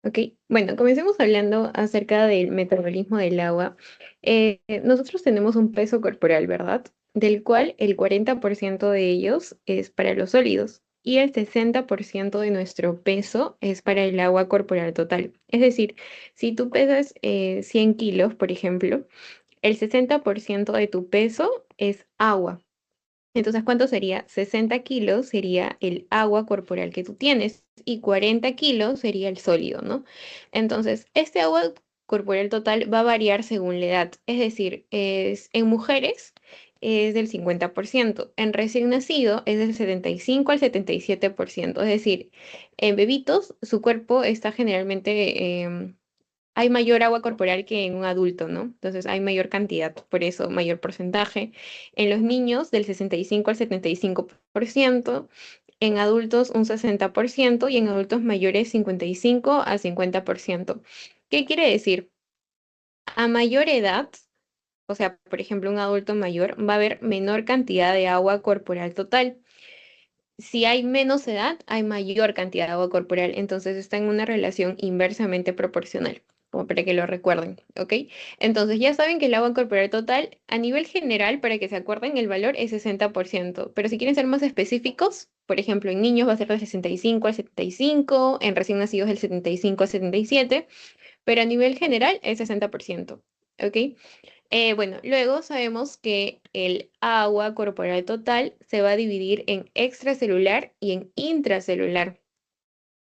Ok, bueno, comencemos hablando acerca del metabolismo del agua. Nosotros tenemos un peso corporal, ¿verdad? Del cual el 40% de ellos es para los sólidos y el 60% de nuestro peso es para el agua corporal total. Es decir, si tú pesas 100 kilos, por ejemplo, el 60% de tu peso es agua. Entonces, ¿cuánto sería? 60 kilos sería el agua corporal que tú tienes y 40 kilos sería el sólido, ¿no? Entonces, este agua corporal total va a variar según la edad. Es decir, en mujeres es del 50%, en recién nacido es del 75 al 77%. Es decir, en bebitos su cuerpo está generalmente hay mayor agua corporal que en un adulto, ¿no? Entonces hay mayor cantidad, por eso mayor porcentaje. En los niños del 65 al 75%, en adultos un 60% y en adultos mayores 55 a 50%. ¿Qué quiere decir? A mayor edad, o sea, por ejemplo, un adulto mayor, va a haber menor cantidad de agua corporal total. Si hay menos edad, hay mayor cantidad de agua corporal, entonces está en una relación inversamente proporcional, como para que lo recuerden, ¿ok? Entonces ya saben que el agua corporal total, a nivel general, para que se acuerden, el valor es 60%, pero si quieren ser más específicos, por ejemplo, en niños va a ser del 65 al 75, en recién nacidos del 75 al 77, pero a nivel general es 60%, ¿ok? Bueno, luego sabemos que el agua corporal total se va a dividir en extracelular y en intracelular,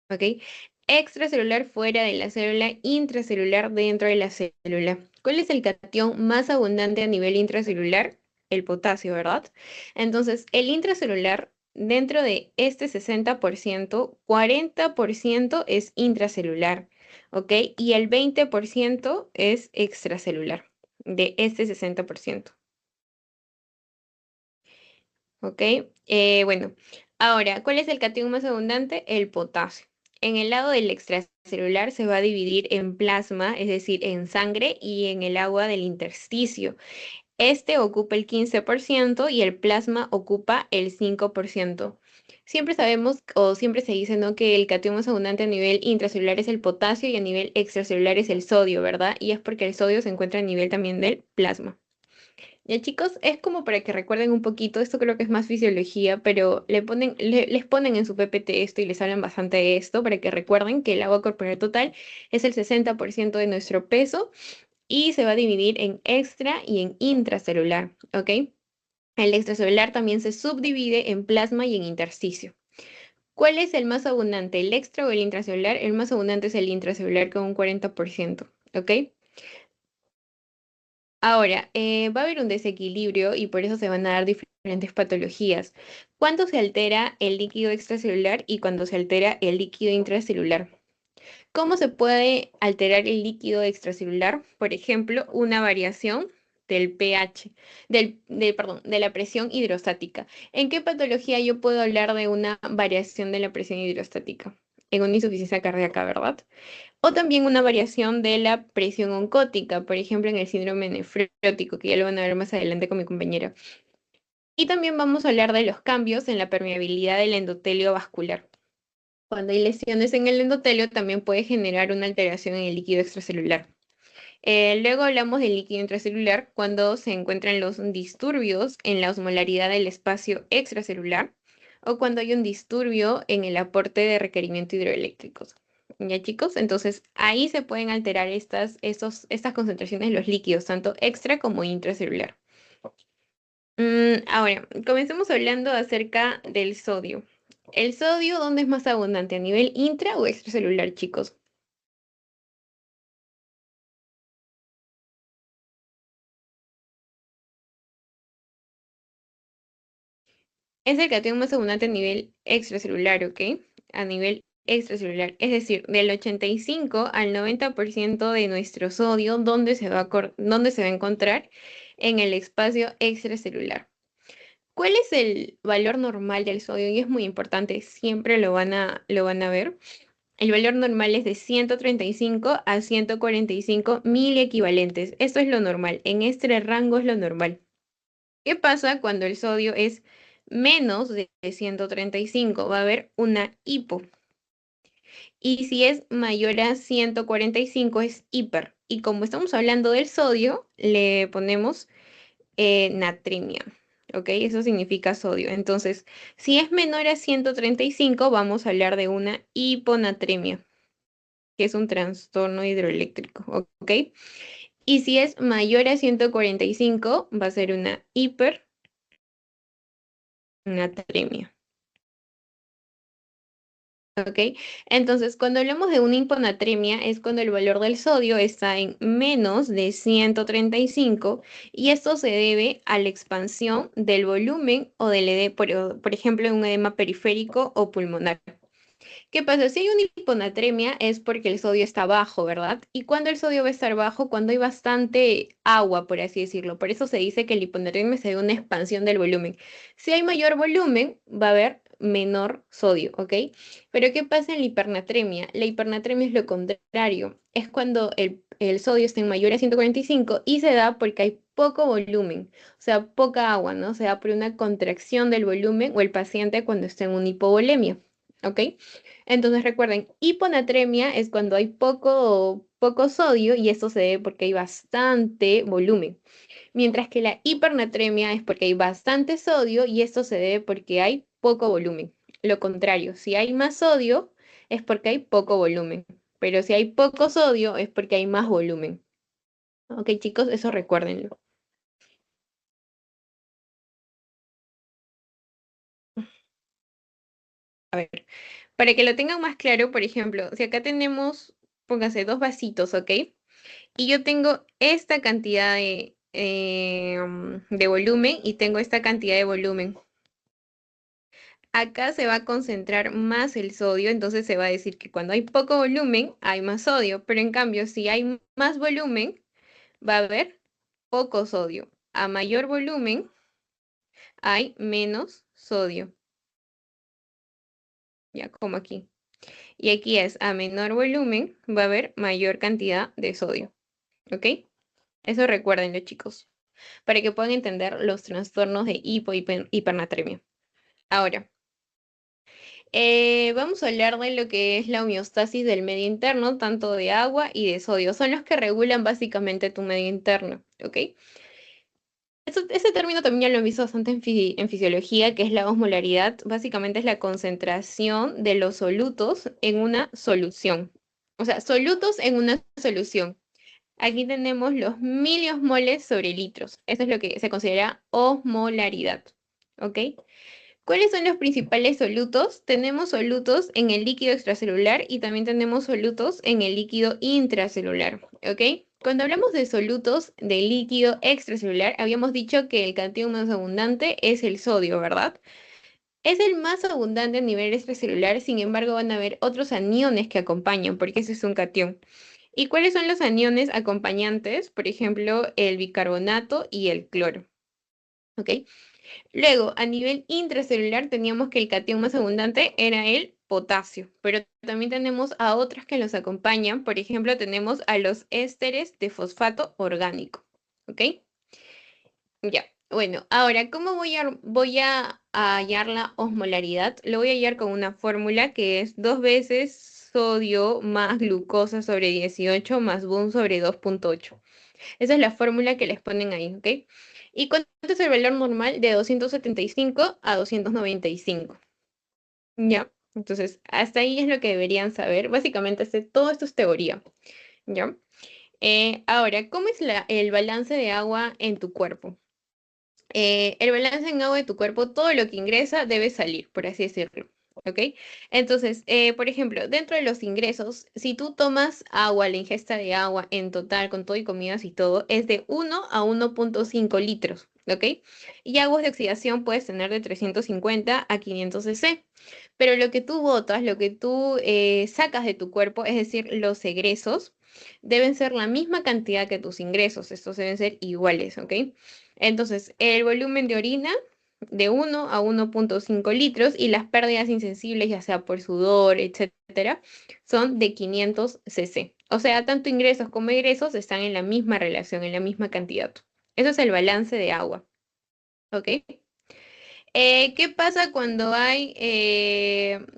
¿ok? Extracelular fuera de la célula, intracelular dentro de la célula. ¿Cuál es el catión más abundante a nivel intracelular? El potasio, ¿verdad? Entonces, el intracelular, dentro de este 60%, 40% es intracelular, ¿ok? Y el 20% es extracelular de este 60%. ¿Ok? Bueno, ahora, ¿cuál es el catión más abundante? El potasio. En el lado del extracelular se va a dividir en plasma, es decir, en sangre y en el agua del intersticio. Este ocupa el 15% y el plasma ocupa el 5%. Siempre sabemos o siempre se dice, ¿no?, que el catión más abundante a nivel intracelular es el potasio y a nivel extracelular es el sodio, ¿verdad? Y es porque el sodio se encuentra a nivel también del plasma. Ya chicos, es como para que recuerden un poquito, esto creo que es más fisiología, pero les ponen en su PPT esto y les hablan bastante de esto para que recuerden que el agua corporal total es el 60% de nuestro peso y se va a dividir en extra y en intracelular, ¿ok? El extracelular también se subdivide en plasma y en intersticio. ¿Cuál es el más abundante, el extra o el intracelular? El más abundante es el intracelular con un 40%, ¿ok? Ahora, va a haber un desequilibrio y por eso se van a dar diferentes patologías. ¿Cuándo se altera el líquido extracelular y cuándo se altera el líquido intracelular? ¿Cómo se puede alterar el líquido extracelular? Por ejemplo, una variación del pH, perdón, de la presión hidrostática. ¿En qué patología yo puedo hablar de una variación de la presión hidrostática? En una insuficiencia cardíaca, ¿verdad? O también una variación de la presión oncótica, por ejemplo, en el síndrome nefrótico, que ya lo van a ver más adelante con mi compañera. Y también vamos a hablar de los cambios en la permeabilidad del endotelio vascular. Cuando hay lesiones en el endotelio, también puede generar una alteración en el líquido extracelular. Luego hablamos del líquido intracelular cuando se encuentran los disturbios en la osmolaridad del espacio extracelular o cuando hay un disturbio en el aporte de requerimientos hidroeléctricos. ¿Ya chicos? Entonces ahí se pueden alterar estas concentraciones de los líquidos, tanto extra como intracelular. Ahora, comencemos hablando acerca del sodio. ¿El sodio dónde es más abundante? ¿A nivel intra o extracelular, chicos? Es el catión más abundante a nivel extracelular, ¿ok? A nivel extracelular. Es decir, del 85 al 90% de nuestro sodio, ¿dónde se va a encontrar? En el espacio extracelular. ¿Cuál es el valor normal del sodio? Y es muy importante, siempre lo van a ver. El valor normal es de 135 a 145 miliequivalentes. Esto es lo normal. En este rango es lo normal. ¿Qué pasa cuando el sodio es menos de 135? Va a haber una hipo. Y si es mayor a 145 es hiper. Y como estamos hablando del sodio, le ponemos natremia. ¿Ok? Eso significa sodio. Entonces, si es menor a 135, vamos a hablar de una hiponatremia, que es un trastorno hidroeléctrico. ¿Ok? Y si es mayor a 145, va a ser una hipernatremia. ¿Ok? Entonces, cuando hablamos de una hiponatremia es cuando el valor del sodio está en menos de 135 y esto se debe a la expansión del volumen o del edema, por ejemplo, en un edema periférico o pulmonar. ¿Qué pasa? Si hay una hiponatremia es porque el sodio está bajo, ¿verdad? ¿Y cuando el sodio va a estar bajo? Cuando hay bastante agua, por así decirlo. Por eso se dice que la hiponatremia se debe a una expansión del volumen. Si hay mayor volumen, va a haber menor sodio, ¿ok? Pero ¿qué pasa en la hipernatremia? La hipernatremia es lo contrario. Es cuando el sodio está en mayor a 145 y se da porque hay poco volumen, o sea, poca agua, ¿no? Se da por una contracción del volumen o el paciente cuando está en una hipovolemia, ¿ok? Entonces recuerden, hiponatremia es cuando hay poco sodio y esto se debe porque hay bastante volumen. Mientras que la hipernatremia es porque hay bastante sodio y esto se debe porque hay poco volumen. Lo contrario, si hay más sodio es porque hay poco volumen. Pero si hay poco sodio es porque hay más volumen. Ok, chicos, eso recuérdenlo. A ver, para que lo tengan más claro, por ejemplo, si acá tenemos, pónganse dos vasitos, ¿ok? Y yo tengo esta cantidad de volumen y tengo esta cantidad de volumen. Acá se va a concentrar más el sodio, entonces se va a decir que cuando hay poco volumen hay más sodio, pero en cambio si hay más volumen va a haber poco sodio. A mayor volumen hay menos sodio, ya como aquí. Y aquí es a menor volumen va a haber mayor cantidad de sodio, ¿ok? Eso recuérdenlo, chicos, para que puedan entender los trastornos de hipernatremia. Ahora, vamos a hablar de lo que es la homeostasis del medio interno, tanto de agua y de sodio. Son los que regulan básicamente tu medio interno, ¿ok? Ese término también ya lo he visto bastante en fisiología, que es la osmolaridad. Básicamente es la concentración de los solutos en una solución. O sea, solutos en una solución. Aquí tenemos los miliosmoles sobre litros. Eso es lo que se considera osmolaridad, ¿ok? ¿Cuáles son los principales solutos? Tenemos solutos en el líquido extracelular y también tenemos solutos en el líquido intracelular, ¿ok? Cuando hablamos de solutos del líquido extracelular, habíamos dicho que el cation más abundante es el sodio, ¿verdad? Es el más abundante a nivel extracelular, sin embargo van a haber otros aniones que acompañan, porque ese es un cation. ¿Y cuáles son los aniones acompañantes? Por ejemplo, el bicarbonato y el cloro, ¿ok? Luego, a nivel intracelular, teníamos que el cation más abundante era el potasio, pero también tenemos a otros que los acompañan. Por ejemplo, tenemos a los ésteres de fosfato orgánico. ¿Ok? Ya. Bueno, ahora, ¿cómo voy a hallar la osmolaridad? Lo voy a hallar con una fórmula que es 2 veces sodio más glucosa sobre 18 más Bohm sobre 2,8. Esa es la fórmula que les ponen ahí, ¿ok? ¿Y cuánto es el valor normal de 275 a 295? Ya, entonces hasta ahí es lo que deberían saber. Básicamente, todo esto es teoría, ¿ya? Ahora, ¿cómo es el balance de agua en tu cuerpo? El balance en agua de tu cuerpo, todo lo que ingresa debe salir, por así decirlo. ¿Ok? Entonces, por ejemplo, dentro de los ingresos, si tú tomas agua, la ingesta de agua en total, con todo y comidas y todo, es de 1 a 1,5 litros. ¿Ok? Y aguas de oxidación puedes tener de 350 a 500 cc. Pero lo que tú botas, lo que tú sacas de tu cuerpo, es decir, los egresos, deben ser la misma cantidad que tus ingresos. Estos deben ser iguales, ¿ok? Entonces, el volumen de orina de 1 a 1,5 litros y las pérdidas insensibles, ya sea por sudor, etcétera, son de 500 cc. O sea, tanto ingresos como egresos están en la misma relación, en la misma cantidad. Eso es el balance de agua, ¿ok? ¿Qué pasa cuando hay,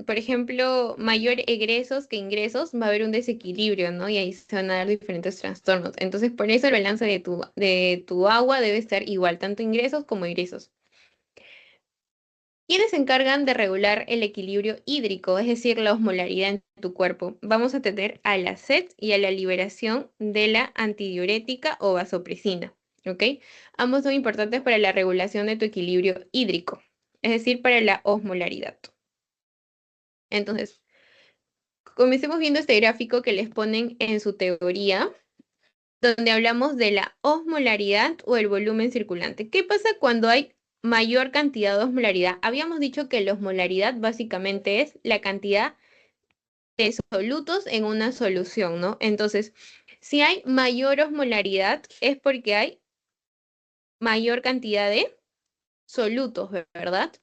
por ejemplo, mayor egresos que ingresos? Va a haber un desequilibrio, ¿no? Y ahí se van a dar diferentes trastornos. Entonces, por eso el balance de tu agua debe estar igual, tanto ingresos como egresos. ¿Quiénes se encargan de regular el equilibrio hídrico, es decir, la osmolaridad en tu cuerpo? Vamos a tener a la sed y a la liberación de la antidiurética o vasopresina, ¿ok? Ambos son importantes para la regulación de tu equilibrio hídrico, es decir, para la osmolaridad. Entonces, comencemos viendo este gráfico que les ponen en su teoría, donde hablamos de la osmolaridad o el volumen circulante. ¿Qué pasa cuando hay mayor cantidad de osmolaridad? Habíamos dicho que la osmolaridad básicamente es la cantidad de solutos en una solución, ¿no? Entonces, si hay mayor osmolaridad es porque hay mayor cantidad de solutos, ¿verdad?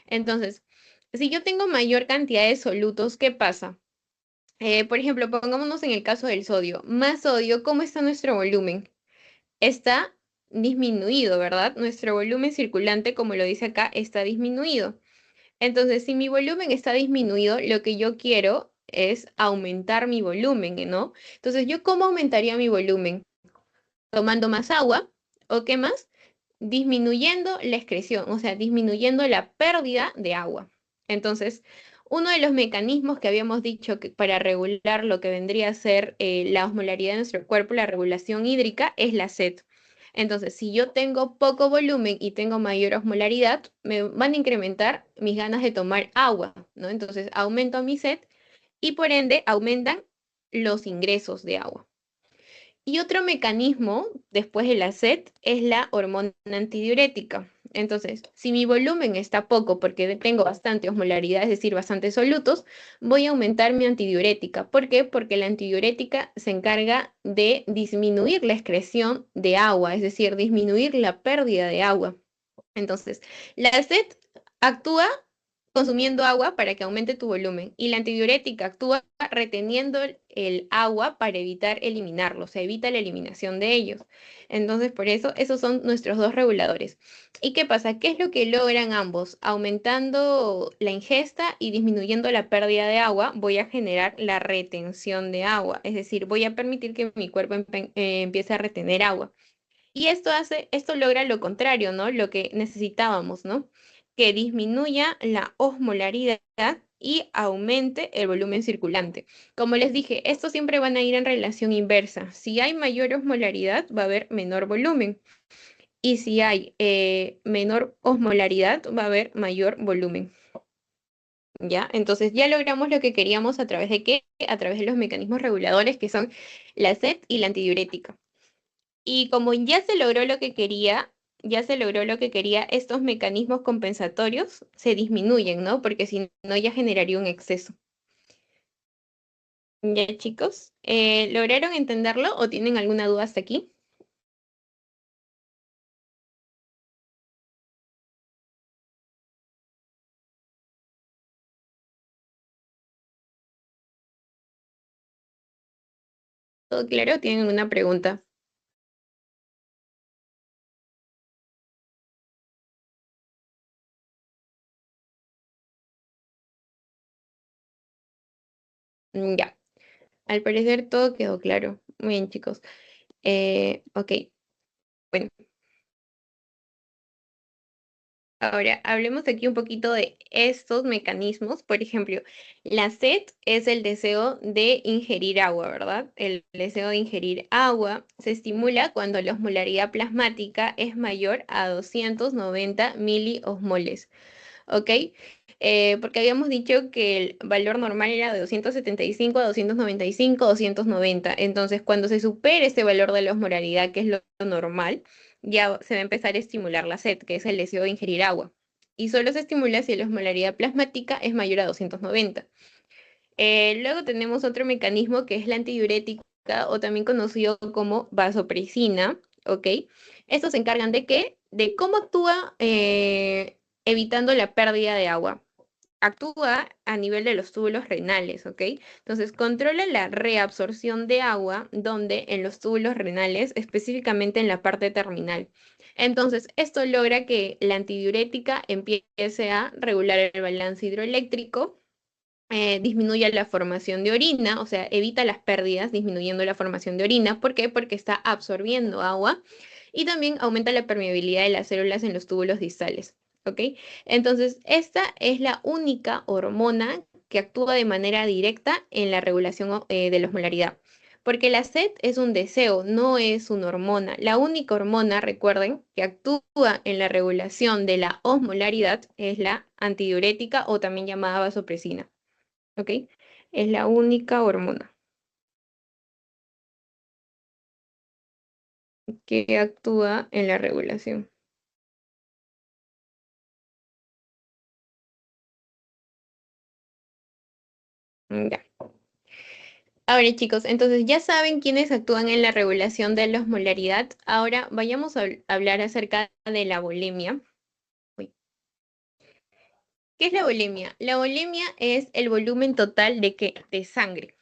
Entonces, si yo tengo mayor cantidad de solutos, ¿qué pasa? Por ejemplo, pongámonos en el caso del sodio. Más sodio, ¿cómo está nuestro volumen? Está disminuido, ¿verdad? Nuestro volumen circulante, como lo dice acá, está disminuido. Entonces, si mi volumen está disminuido, lo que yo quiero es aumentar mi volumen, ¿no? Entonces, ¿yo cómo aumentaría mi volumen? Tomando más agua, ¿o qué más? Disminuyendo la excreción, o sea, disminuyendo la pérdida de agua. Entonces, uno de los mecanismos que habíamos dicho que para regular lo que vendría a ser la osmolaridad de nuestro cuerpo, la regulación hídrica, es la sed. Entonces, si yo tengo poco volumen y tengo mayor osmolaridad, me van a incrementar mis ganas de tomar agua, ¿no? Entonces, aumento mi sed y por ende aumentan los ingresos de agua. Y otro mecanismo después de la sed es la hormona antidiurética. Entonces, si mi volumen está poco porque tengo bastante osmolaridad, es decir, bastantes solutos, voy a aumentar mi antidiurética. ¿Por qué? Porque la antidiurética se encarga de disminuir la excreción de agua, es decir, disminuir la pérdida de agua. Entonces, la sed actúa consumiendo agua para que aumente tu volumen y la antidiurética actúa reteniendo el agua para evitar eliminarlo, o sea, evita la eliminación de ellos. Entonces, por eso, esos son nuestros dos reguladores. ¿Y qué pasa? ¿Qué es lo que logran ambos? Aumentando la ingesta y disminuyendo la pérdida de agua, voy a generar la retención de agua, es decir, voy a permitir que mi cuerpo empiece a retener agua. Y esto logra lo contrario, ¿no? Lo que necesitábamos, ¿no? Que disminuya la osmolaridad y aumente el volumen circulante. Como les dije, estos siempre van a ir en relación inversa. Si hay mayor osmolaridad, va a haber menor volumen. Y si hay menor osmolaridad, va a haber mayor volumen. ¿Ya? Entonces ya logramos lo que queríamos a través de qué? A través de los mecanismos reguladores que son la sed y la antidiurética. Y como ya se logró lo que quería, estos mecanismos compensatorios se disminuyen, ¿no? Porque si no ya generaría un exceso. ¿Ya, chicos? ¿Lograron entenderlo o tienen alguna duda hasta aquí? ¿Todo claro? ¿Tienen alguna pregunta? Ya. Al parecer todo quedó claro. Muy bien, chicos. Ok. Bueno, ahora, hablemos aquí un poquito de estos mecanismos. Por ejemplo, la sed es el deseo de ingerir agua, ¿verdad? El deseo de ingerir agua se estimula cuando la osmolaridad plasmática es mayor a 290 miliosmoles, ¿ok? Porque habíamos dicho que el valor normal era de 275 a 295, 290. Entonces, cuando se supere este valor de la osmolaridad, que es lo normal, ya se va a empezar a estimular la sed, que es el deseo de ingerir agua. Y solo se estimula si la osmolaridad plasmática es mayor a 290. Luego tenemos otro mecanismo que es la antidiurética o también conocido como vasopresina, ¿ok? Estos se encargan de qué? De cómo actúa evitando la pérdida de agua. Actúa a nivel de los túbulos renales, ¿ok? Entonces controla la reabsorción de agua donde en los túbulos renales, específicamente en la parte terminal. Entonces, esto logra que la antidiurética empiece a regular el balance hidroeléctrico, disminuya la formación de orina, o sea, evita las pérdidas disminuyendo la formación de orina. ¿Por qué? Porque está absorbiendo agua y también aumenta la permeabilidad de las células en los túbulos distales. ¿Ok? Entonces, esta es la única hormona que actúa de manera directa en la regulación de la osmolaridad. Porque la sed es un deseo, no es una hormona. La única hormona, recuerden, que actúa en la regulación de la osmolaridad es la antidiurética o también llamada vasopresina. ¿Ok? Es la única hormona que actúa en la regulación. Ya. Ahora, chicos, entonces ya saben quiénes actúan en la regulación de la osmolaridad. Ahora vayamos a hablar acerca de la bulimia. Uy. ¿Qué es la bulimia? La bulimia es el volumen total de qué? De sangre.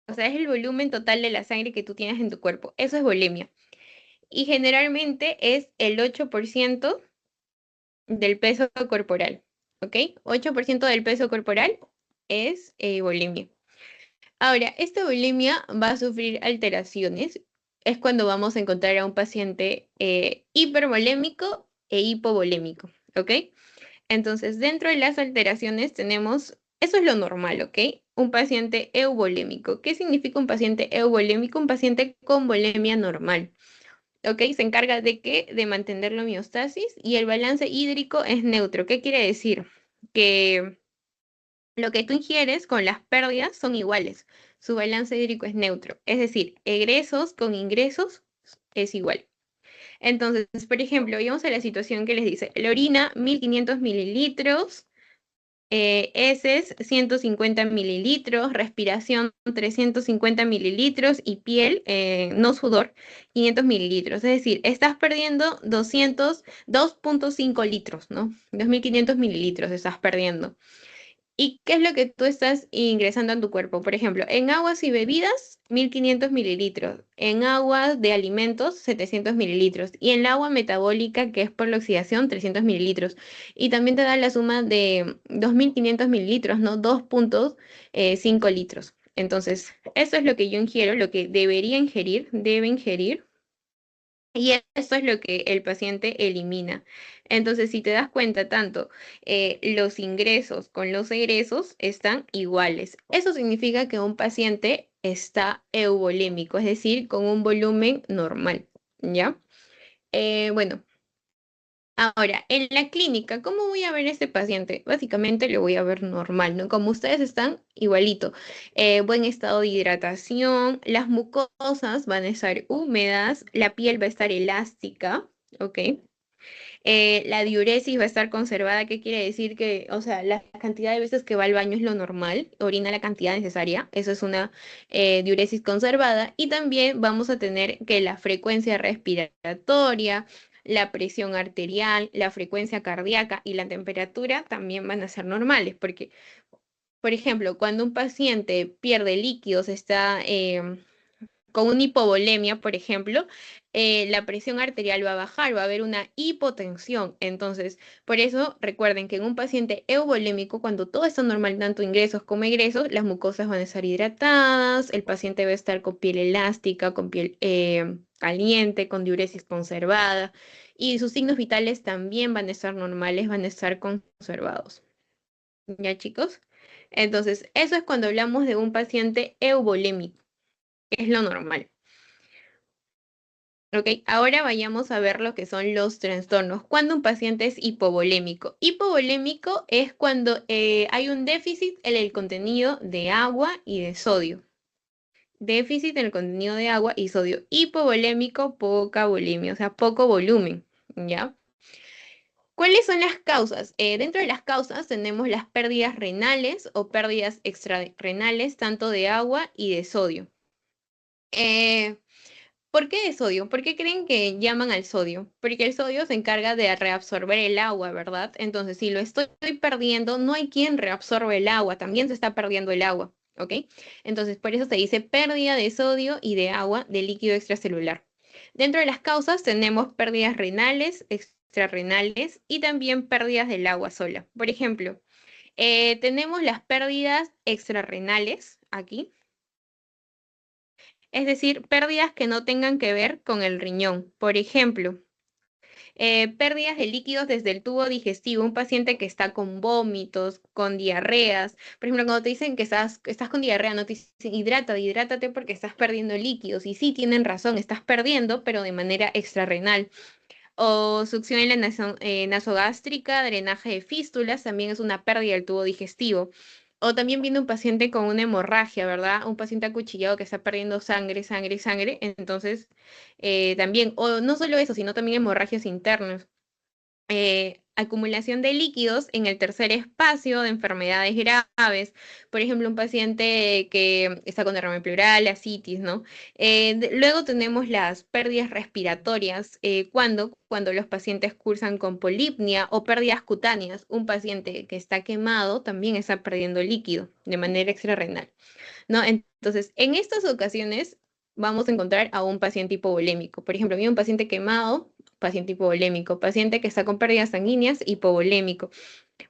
O sea, es el volumen total de la sangre que tú tienes en tu cuerpo. Eso es bulimia. Y generalmente es el 8% del peso corporal. ¿Ok? 8% del peso corporal es bulimia. Ahora, esta bulimia va a sufrir alteraciones. Es cuando vamos a encontrar a un paciente hipervolémico e hipovolémico, ¿ok? Entonces, dentro de las alteraciones tenemos, eso es lo normal, ¿ok? Un paciente euvolémico. ¿Qué significa un paciente euvolémico? Un paciente con volemia normal, ¿ok? Se encarga de qué? De mantener la homeostasis y el balance hídrico es neutro. ¿Qué quiere decir? Que lo que tú ingieres con las pérdidas son iguales. Su balance hídrico es neutro. Es decir, egresos con ingresos es igual. Entonces, por ejemplo, vamos a la situación que les dice, la orina 1500 mililitros, heces 150 mililitros, respiración 350 mililitros y piel, no sudor, 500 mililitros. Es decir, estás perdiendo 2.5 litros, ¿no? 2500 mililitros estás perdiendo. ¿Y qué es lo que tú estás ingresando en tu cuerpo? Por ejemplo, en aguas y bebidas, 1500 mililitros. En aguas de alimentos, 700 mililitros. Y en el agua metabólica, que es por la oxidación, 300 mililitros. Y también te da la suma de 2500 mililitros, ¿no? 2.5 litros. Entonces, eso es lo que yo ingiero, lo que debería ingerir, debe ingerir. Y eso es lo que el paciente elimina. Entonces, si te das cuenta, tanto los ingresos con los egresos están iguales. Eso significa que un paciente está euvolémico, es decir, con un volumen normal, ¿ya? Bueno, ahora, en la clínica, ¿cómo voy a ver a este paciente? Básicamente lo voy a ver normal, ¿no? Como ustedes están, igualito. Buen estado de hidratación, las mucosas van a estar húmedas, la piel va a estar elástica, ¿ok? La diuresis va a estar conservada. ¿Qué quiere decir? Que, o sea, la cantidad de veces que va al baño es lo normal, orina la cantidad necesaria, eso es una diuresis conservada. Y también vamos a tener que la frecuencia respiratoria, la presión arterial, la frecuencia cardíaca y la temperatura también van a ser normales, porque, por ejemplo, cuando un paciente pierde líquidos, está con una hipovolemia, por ejemplo, la presión arterial va a bajar, va a haber una hipotensión. Entonces, por eso recuerden que en un paciente euvolémico, cuando todo está normal, tanto ingresos como egresos, las mucosas van a estar hidratadas, el paciente va a estar con piel elástica, con piel caliente, con diuresis conservada, y sus signos vitales también van a estar normales, van a estar conservados. ¿Ya, chicos? Entonces, eso es cuando hablamos de un paciente euvolémico, es lo normal. Ok, ahora vayamos a ver lo que son los trastornos. Cuando un paciente es hipovolémico. Hipovolémico es cuando hay un déficit en el contenido de agua y de sodio. Déficit en el contenido de agua y sodio. Hipovolémico, poca volemia, o sea, poco volumen, ¿ya? ¿Cuáles son las causas? Dentro de las causas tenemos las pérdidas renales o pérdidas extrarrenales, tanto de agua y de sodio. Eh, ¿Por qué de sodio? ¿Por qué creen que llaman al sodio? Porque el sodio se encarga de reabsorber el agua, ¿verdad? Entonces, si lo estoy perdiendo, no hay quien reabsorbe el agua, también se está perdiendo el agua, ¿ok? Entonces, por eso se dice pérdida de sodio y de agua de líquido extracelular. Dentro de las causas tenemos pérdidas renales, extrarrenales y también pérdidas del agua sola. Por ejemplo, tenemos las pérdidas extrarrenales aquí, es decir, pérdidas que no tengan que ver con el riñón. Por ejemplo, pérdidas de líquidos desde el tubo digestivo, un paciente que está con vómitos, con diarreas. Por ejemplo, cuando te dicen que estás con diarrea, no te dicen hidrátate porque estás perdiendo líquidos. Y sí, tienen razón, estás perdiendo, pero de manera extrarrenal. O succión en la nasogástrica, drenaje de fístulas, también es una pérdida del tubo digestivo. O también viene un paciente con una hemorragia, ¿verdad? Un paciente acuchillado que está perdiendo sangre, sangre, sangre. Entonces, también, o no solo eso, sino también hemorragias internas, acumulación de líquidos en el tercer espacio de enfermedades graves. Por ejemplo, un paciente que está con derrame pleural, ascitis, ¿no? Luego tenemos las pérdidas respiratorias, cuando los pacientes cursan con polipnia o pérdidas cutáneas. Un paciente que está quemado también está perdiendo líquido de manera extrarrenal, ¿no? Entonces, en estas ocasiones vamos a encontrar a un paciente hipovolémico. Por ejemplo, a mí un paciente quemado, paciente hipovolémico, paciente que está con pérdidas sanguíneas, hipovolémico,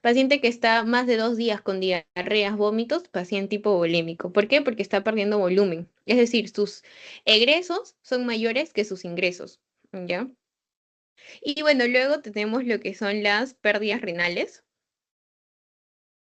paciente que está más de 2 días con diarreas, vómitos, paciente hipovolémico. ¿Por qué? Porque está perdiendo volumen. Es decir, sus egresos son mayores que sus ingresos, ¿ya? Y bueno, luego tenemos lo que son las pérdidas renales.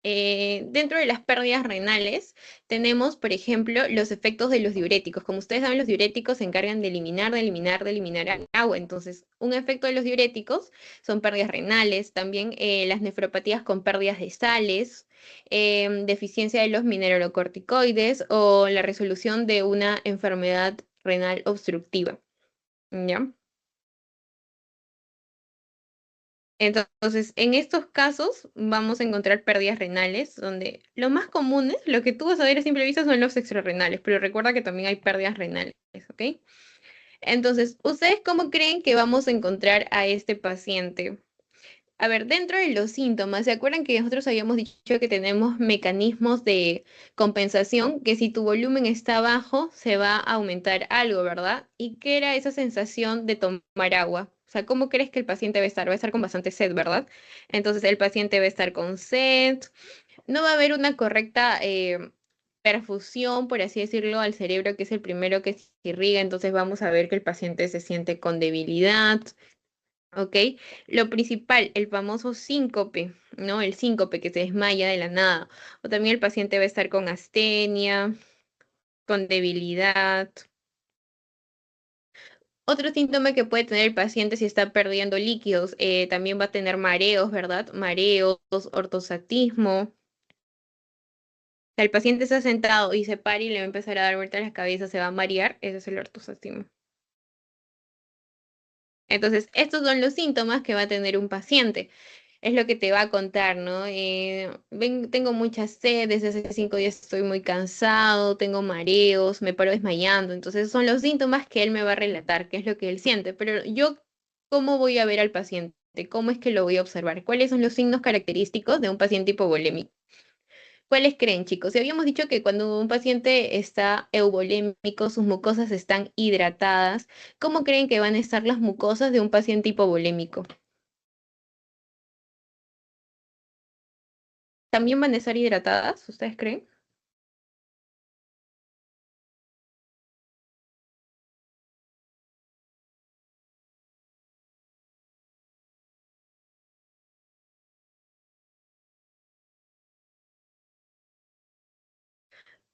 Dentro de las pérdidas renales tenemos, por ejemplo, los efectos de los diuréticos. Como ustedes saben, los diuréticos se encargan de eliminar el agua. Entonces, un efecto de los diuréticos son pérdidas renales, también las nefropatías con pérdidas de sales, deficiencia de los mineralocorticoides o la resolución de una enfermedad renal obstructiva. ¿Ya? Entonces, en estos casos vamos a encontrar pérdidas renales, donde lo más comunes, lo que tú vas a ver a simple vista son los extrarrenales, pero recuerda que también hay pérdidas renales, ¿ok? Entonces, ¿ustedes cómo creen que vamos a encontrar a este paciente? A ver, dentro de los síntomas, ¿se acuerdan que nosotros habíamos dicho que tenemos mecanismos de compensación? Que si tu volumen está bajo, se va a aumentar algo, ¿verdad? ¿Y qué era esa sensación de tomar agua? O sea, ¿cómo crees que el paciente va a estar? Va a estar con bastante sed, ¿verdad? Entonces el paciente va a estar con sed, no va a haber una correcta perfusión, por así decirlo, al cerebro, que es el primero que se irriga, entonces vamos a ver que el paciente se siente con debilidad. ¿Ok? Lo principal, el famoso síncope, ¿no? El síncope que se desmaya de la nada. O también el paciente va a estar con astenia, con debilidad. Otro síntoma que puede tener el paciente si está perdiendo líquidos, también va a tener mareos, ¿verdad? Mareos, ortostatismo. Si el paciente está sentado y se para y le va a empezar a dar vueltas la cabeza, se va a marear, ese es el ortostatismo. Entonces, estos son los síntomas que va a tener un paciente. Es lo que te va a contar, ¿no? Tengo mucha sed, desde hace 5 días estoy muy cansado, tengo mareos, me paro desmayando. Entonces, son los síntomas que él me va a relatar, qué es lo que él siente. Pero yo, ¿cómo voy a ver al paciente? ¿Cómo es que lo voy a observar? ¿Cuáles son los signos característicos de un paciente hipovolémico? ¿Cuáles creen, chicos? Si habíamos dicho que cuando un paciente está euvolémico, sus mucosas están hidratadas, ¿cómo creen que van a estar las mucosas de un paciente hipovolémico? ¿También van a estar hidratadas? ¿Ustedes creen?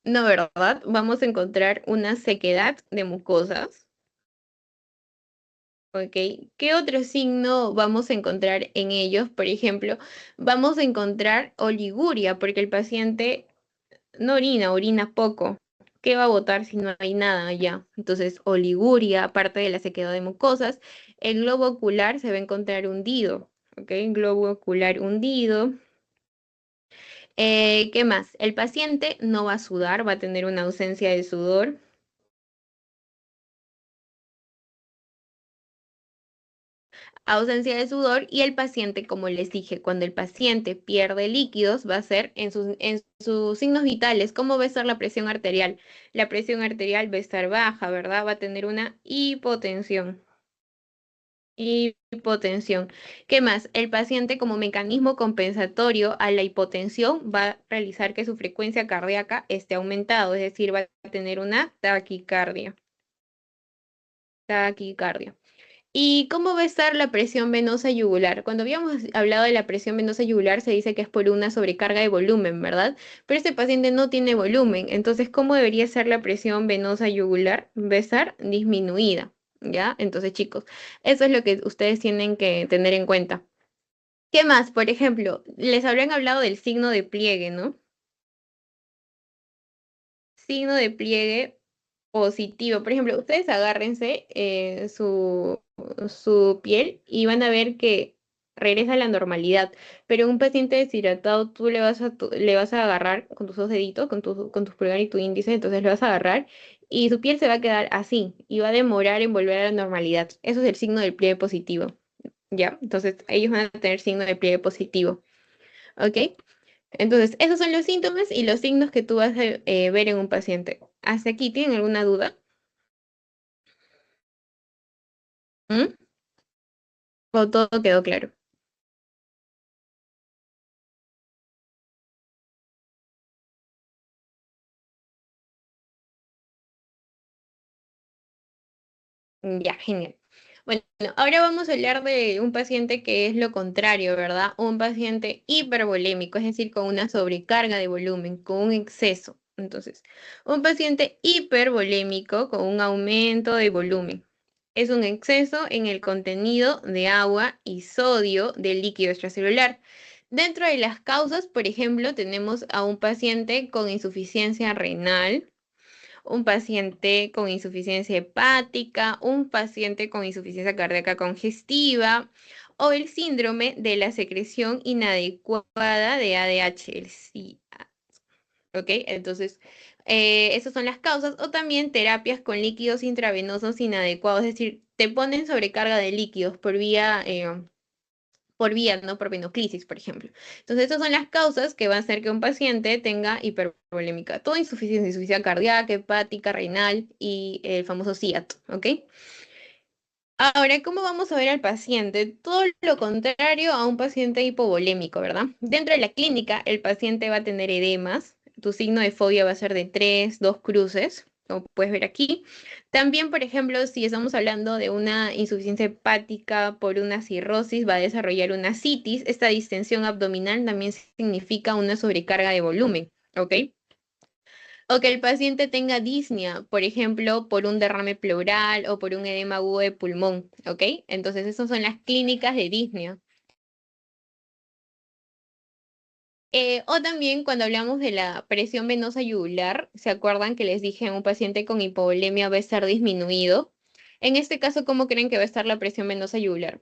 No, ¿verdad? Vamos a encontrar una sequedad de mucosas. ¿Ok? ¿Qué otro signo vamos a encontrar en ellos? Por ejemplo, vamos a encontrar oliguria, porque el paciente no orina, orina poco. ¿Qué va a botar si no hay nada allá? Entonces, oliguria, aparte de la sequedad de mucosas, el globo ocular se va a encontrar hundido. ¿Ok? Globo ocular hundido. ¿Qué más? El paciente no va a sudar, va a tener una ausencia de sudor. ausencia de sudor y el paciente, como les dije, cuando el paciente pierde líquidos va a ser en sus signos vitales. ¿Cómo va a estar la presión arterial? La presión arterial va a estar baja, ¿verdad? Va a tener una hipotensión. Hipotensión. ¿Qué más? El paciente como mecanismo compensatorio a la hipotensión va a realizar que su frecuencia cardíaca esté aumentado, es decir, va a tener una taquicardia. Taquicardia. ¿Y cómo va a estar la presión venosa yugular? Cuando habíamos hablado de la presión venosa yugular, se dice que es por una sobrecarga de volumen, ¿verdad? Pero este paciente no tiene volumen, entonces, ¿cómo debería ser la presión venosa yugular? Va a estar disminuida, ¿ya? Entonces, chicos, eso es lo que ustedes tienen que tener en cuenta. ¿Qué más? Por ejemplo, les habrán hablado del signo de pliegue, ¿no? Signo de pliegue positivo. Por ejemplo, ustedes agárrense su piel y van a ver que regresa a la normalidad. Pero un paciente deshidratado, tú le vas a agarrar con tus dos deditos, con tus pulgar y tu índice, entonces le vas a agarrar y su piel se va a quedar así y va a demorar en volver a la normalidad. Eso es el signo del pliegue positivo, ¿ya? Entonces ellos van a tener signo de pliegue positivo, ¿ok? Entonces, esos son los síntomas y los signos que tú vas a ver en un paciente. ¿Hasta aquí tienen alguna duda? ¿Mm? ¿O todo quedó claro? Ya, genial. Bueno, ahora vamos a hablar de un paciente que es lo contrario, ¿verdad? Un paciente hipervolémico, es decir, con una sobrecarga de volumen, con un exceso. Entonces, un paciente hipervolémico con un aumento de volumen. Es un exceso en el contenido de agua y sodio del líquido extracelular. Dentro de las causas, por ejemplo, tenemos a un paciente con insuficiencia renal, un paciente con insuficiencia hepática, un paciente con insuficiencia cardíaca congestiva o el síndrome de la secreción inadecuada de ADH, el SIA. ¿Ok? Entonces, esas son las causas o también terapias con líquidos intravenosos inadecuados, es decir, te ponen sobrecarga de líquidos por vía, ¿no? Por venoclisis, por ejemplo. Entonces, estas son las causas que van a hacer que un paciente tenga hipervolémica. Todo insuficiencia cardíaca, hepática, renal y el famoso SIAT, ¿ok? Ahora, ¿cómo vamos a ver al paciente? Todo lo contrario a un paciente hipovolémico, ¿verdad? Dentro de la clínica, el paciente va a tener edemas. Tu signo de fobia va a ser de 3, 2 cruces, como puedes ver aquí. También, por ejemplo, si estamos hablando de una insuficiencia hepática por una cirrosis, va a desarrollar una citis. Esta distensión abdominal también significa una sobrecarga de volumen, ¿ok? O que el paciente tenga disnea, por ejemplo, por un derrame pleural o por un edema agudo de pulmón, ¿ok? Entonces, esas son las clínicas de disnea. O también cuando hablamos de la presión venosa yugular, ¿se acuerdan que les dije en un paciente con hipovolemia va a estar disminuido? En este caso, ¿cómo creen que va a estar la presión venosa yugular?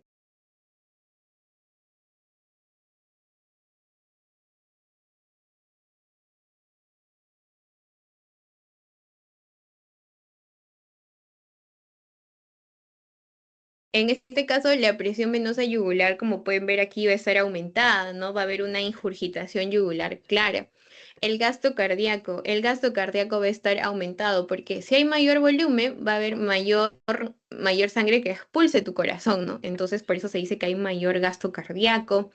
En este caso, la presión venosa yugular, como pueden ver aquí, va a estar aumentada, ¿no? Va a haber una ingurgitación yugular clara. El gasto cardíaco va a estar aumentado porque si hay mayor volumen, va a haber mayor sangre que expulse tu corazón, ¿no? Entonces, por eso se dice que hay mayor gasto cardíaco.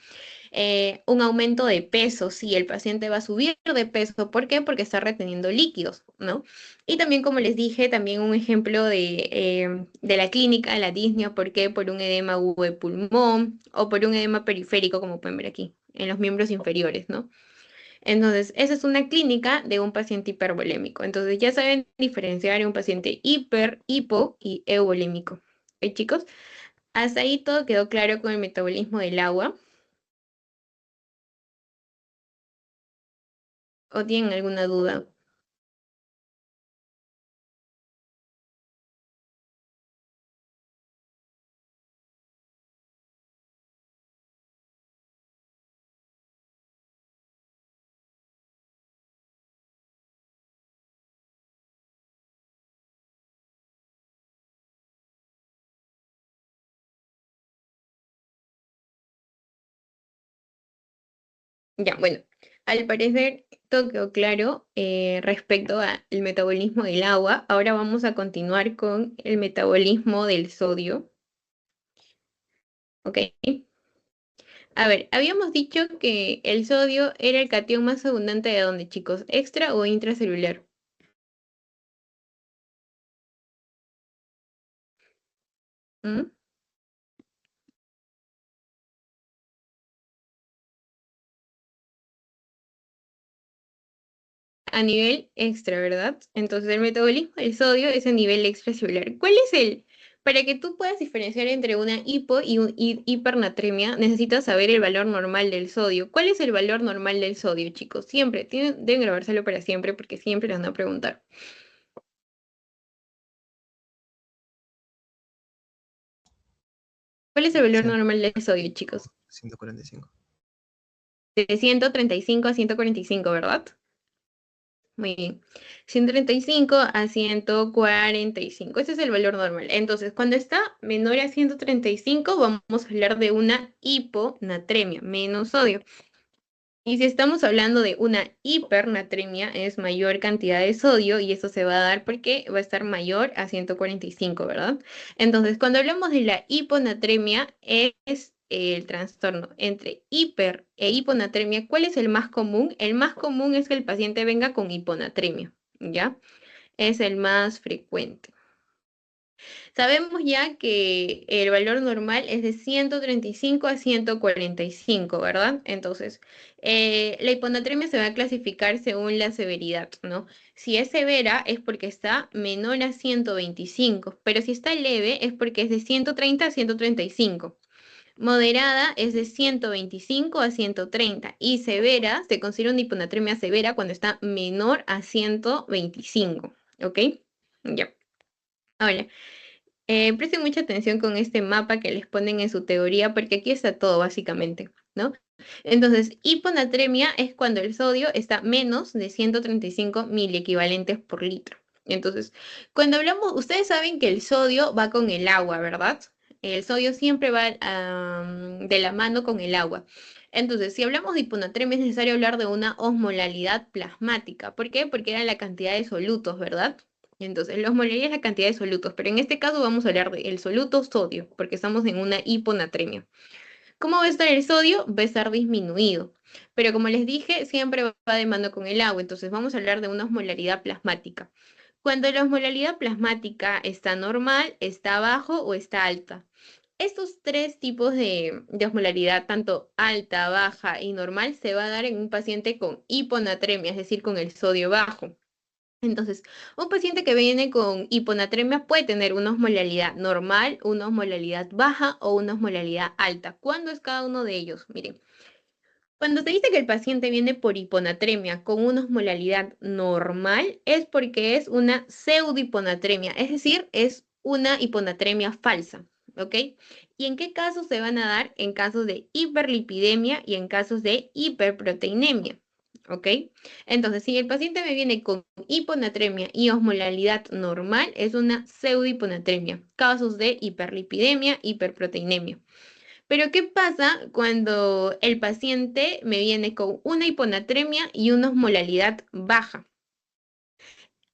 Un aumento de peso, sí, el paciente va a subir de peso. ¿Por qué? Porque está reteniendo líquidos, ¿no? Y también, como les dije, también un ejemplo de la clínica, la disnea, ¿por qué? Por un edema agudo de pulmón o por un edema periférico, como pueden ver aquí, en los miembros inferiores, ¿no? Entonces, esa es una clínica de un paciente hipervolémico. Entonces, ya saben diferenciar un paciente hiper, hipo y euvolémico. ¿Ok, chicos? Hasta ahí todo quedó claro con el metabolismo del agua. ¿O tienen alguna duda? Ya, bueno, al parecer todo quedó claro respecto al metabolismo del agua. Ahora vamos a continuar con el metabolismo del sodio, ¿ok? A ver, habíamos dicho que el sodio era el cation más abundante de dónde, chicos, extra o intracelular. ¿Mm? A nivel extra, ¿verdad? Entonces el metabolismo del sodio es a nivel extracelular. ¿Cuál es el? Para que tú puedas diferenciar entre una hipo y un hipernatremia, necesitas saber el valor normal del sodio. ¿Cuál es el valor normal del sodio, chicos? Siempre, deben grabárselo para siempre porque siempre les van a preguntar. ¿Cuál es el valor Cien- normal del sodio, chicos? 145. De 135 a 145, ¿verdad? Muy bien. 135 a 145. Ese es el valor normal. Entonces, cuando está menor a 135, vamos a hablar de una hiponatremia, menos sodio. Y si estamos hablando de una hipernatremia, es mayor cantidad de sodio y eso se va a dar porque va a estar mayor a 145, ¿verdad? Entonces, cuando hablamos de la hiponatremia, es el trastorno entre hiper e hiponatremia. ¿Cuál es el más común? El más común es que el paciente venga con hiponatremia, ¿ya? Es el más frecuente. Sabemos ya que el valor normal es de 135 a 145, ¿verdad? Entonces, la hiponatremia se va a clasificar según la severidad, ¿no? Si es severa es porque está menor a 125, pero si está leve es porque es de 130 a 135. Moderada es de 125 a 130 y severa se considera una hiponatremia severa cuando está menor a 125, ¿ok? Ya. Ahora, presten mucha atención con este mapa que les ponen en su teoría, porque aquí está todo básicamente, ¿no? Entonces, hiponatremia es cuando el sodio está menos de 135 miliequivalentes por litro. Entonces, cuando hablamos, ustedes saben que el sodio va con el agua, ¿verdad? El sodio siempre va de la mano con el agua. Entonces, si hablamos de hiponatremia, es necesario hablar de una osmolalidad plasmática. ¿Por qué? Porque era la cantidad de solutos, ¿verdad? Entonces, la osmolaridad es la cantidad de solutos, pero en este caso vamos a hablar del soluto sodio, porque estamos en una hiponatremia. ¿Cómo va a estar el sodio? Va a estar disminuido. Pero como les dije, siempre va de mano con el agua, entonces vamos a hablar de una osmolaridad plasmática. Cuando la osmolaridad plasmática está normal, está bajo o está alta. Estos tres tipos de osmolaridad, tanto alta, baja y normal, se va a dar en un paciente con hiponatremia, es decir, con el sodio bajo. Entonces, un paciente que viene con hiponatremia puede tener una osmolaridad normal, una osmolaridad baja o una osmolaridad alta. ¿Cuándo es cada uno de ellos? Miren, cuando se dice que el paciente viene por hiponatremia con una osmolaridad normal, es porque es una pseudohiponatremia, es decir, es una hiponatremia falsa, ¿ok? ¿Y en qué casos se van a dar? En casos de hiperlipidemia y en casos de hiperproteinemia, ¿ok? Entonces, si el paciente me viene con hiponatremia y osmolaridad normal, es una pseudohiponatremia, casos de hiperlipidemia, hiperproteinemia. Pero ¿qué pasa cuando el paciente me viene con una hiponatremia y una osmolaridad baja?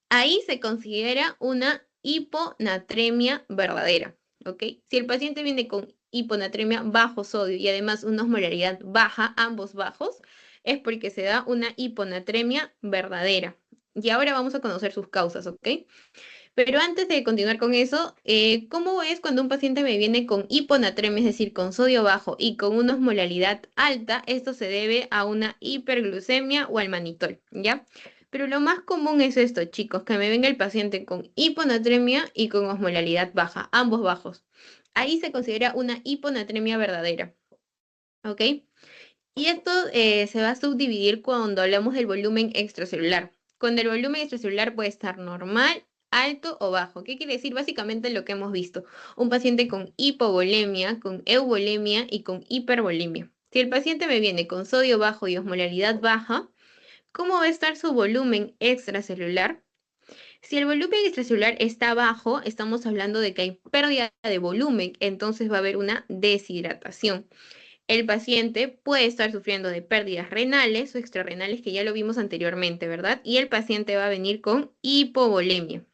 Ahí se considera una hiponatremia verdadera, ¿ok? Si el paciente viene con hiponatremia bajo sodio y además una osmolaridad baja, ambos bajos, es porque se da una hiponatremia verdadera. Y ahora vamos a conocer sus causas, ¿ok? Pero antes de continuar con eso, ¿cómo es cuando un paciente me viene con hiponatremia, es decir, con sodio bajo y con una osmolaridad alta? Esto se debe a una hiperglucemia o al manitol, ¿ya? Pero lo más común es esto, chicos, que me venga el paciente con hiponatremia y con osmolaridad baja, ambos bajos. Ahí se considera una hiponatremia verdadera, ¿ok? Y esto se va a subdividir cuando hablamos del volumen extracelular. Cuando el volumen extracelular puede estar normal, alto o bajo. ¿Qué quiere decir? Básicamente lo que hemos visto. Un paciente con hipovolemia, con euvolemia y con hipervolemia. Si el paciente me viene con sodio bajo y osmolaridad baja, ¿cómo va a estar su volumen extracelular? Si el volumen extracelular está bajo, estamos hablando de que hay pérdida de volumen, entonces va a haber una deshidratación. el paciente puede estar sufriendo de pérdidas renales o extrarrenales, que ya lo vimos anteriormente, ¿verdad? Y el paciente va a venir con hipovolemia.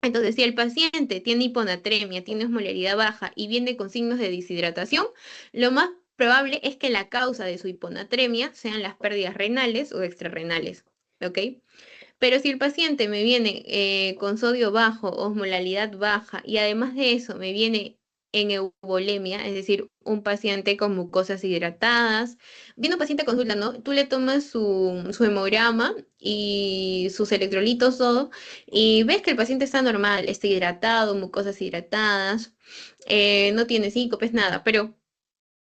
Entonces, si el paciente tiene hiponatremia, tiene osmolaridad baja y viene con signos de deshidratación, lo más probable es que la causa de su hiponatremia sean las pérdidas renales o extrarrenales, ¿ok? Pero si el paciente me viene con sodio bajo, osmolalidad baja y además de eso me viene en eubolemia, es decir, un paciente con mucosas hidratadas, viene un paciente a consulta, ¿no? Tú le tomas su hemograma y sus electrolitos, todo, y ves que el paciente está normal, está hidratado, mucosas hidratadas, no tiene síncopes, nada, pero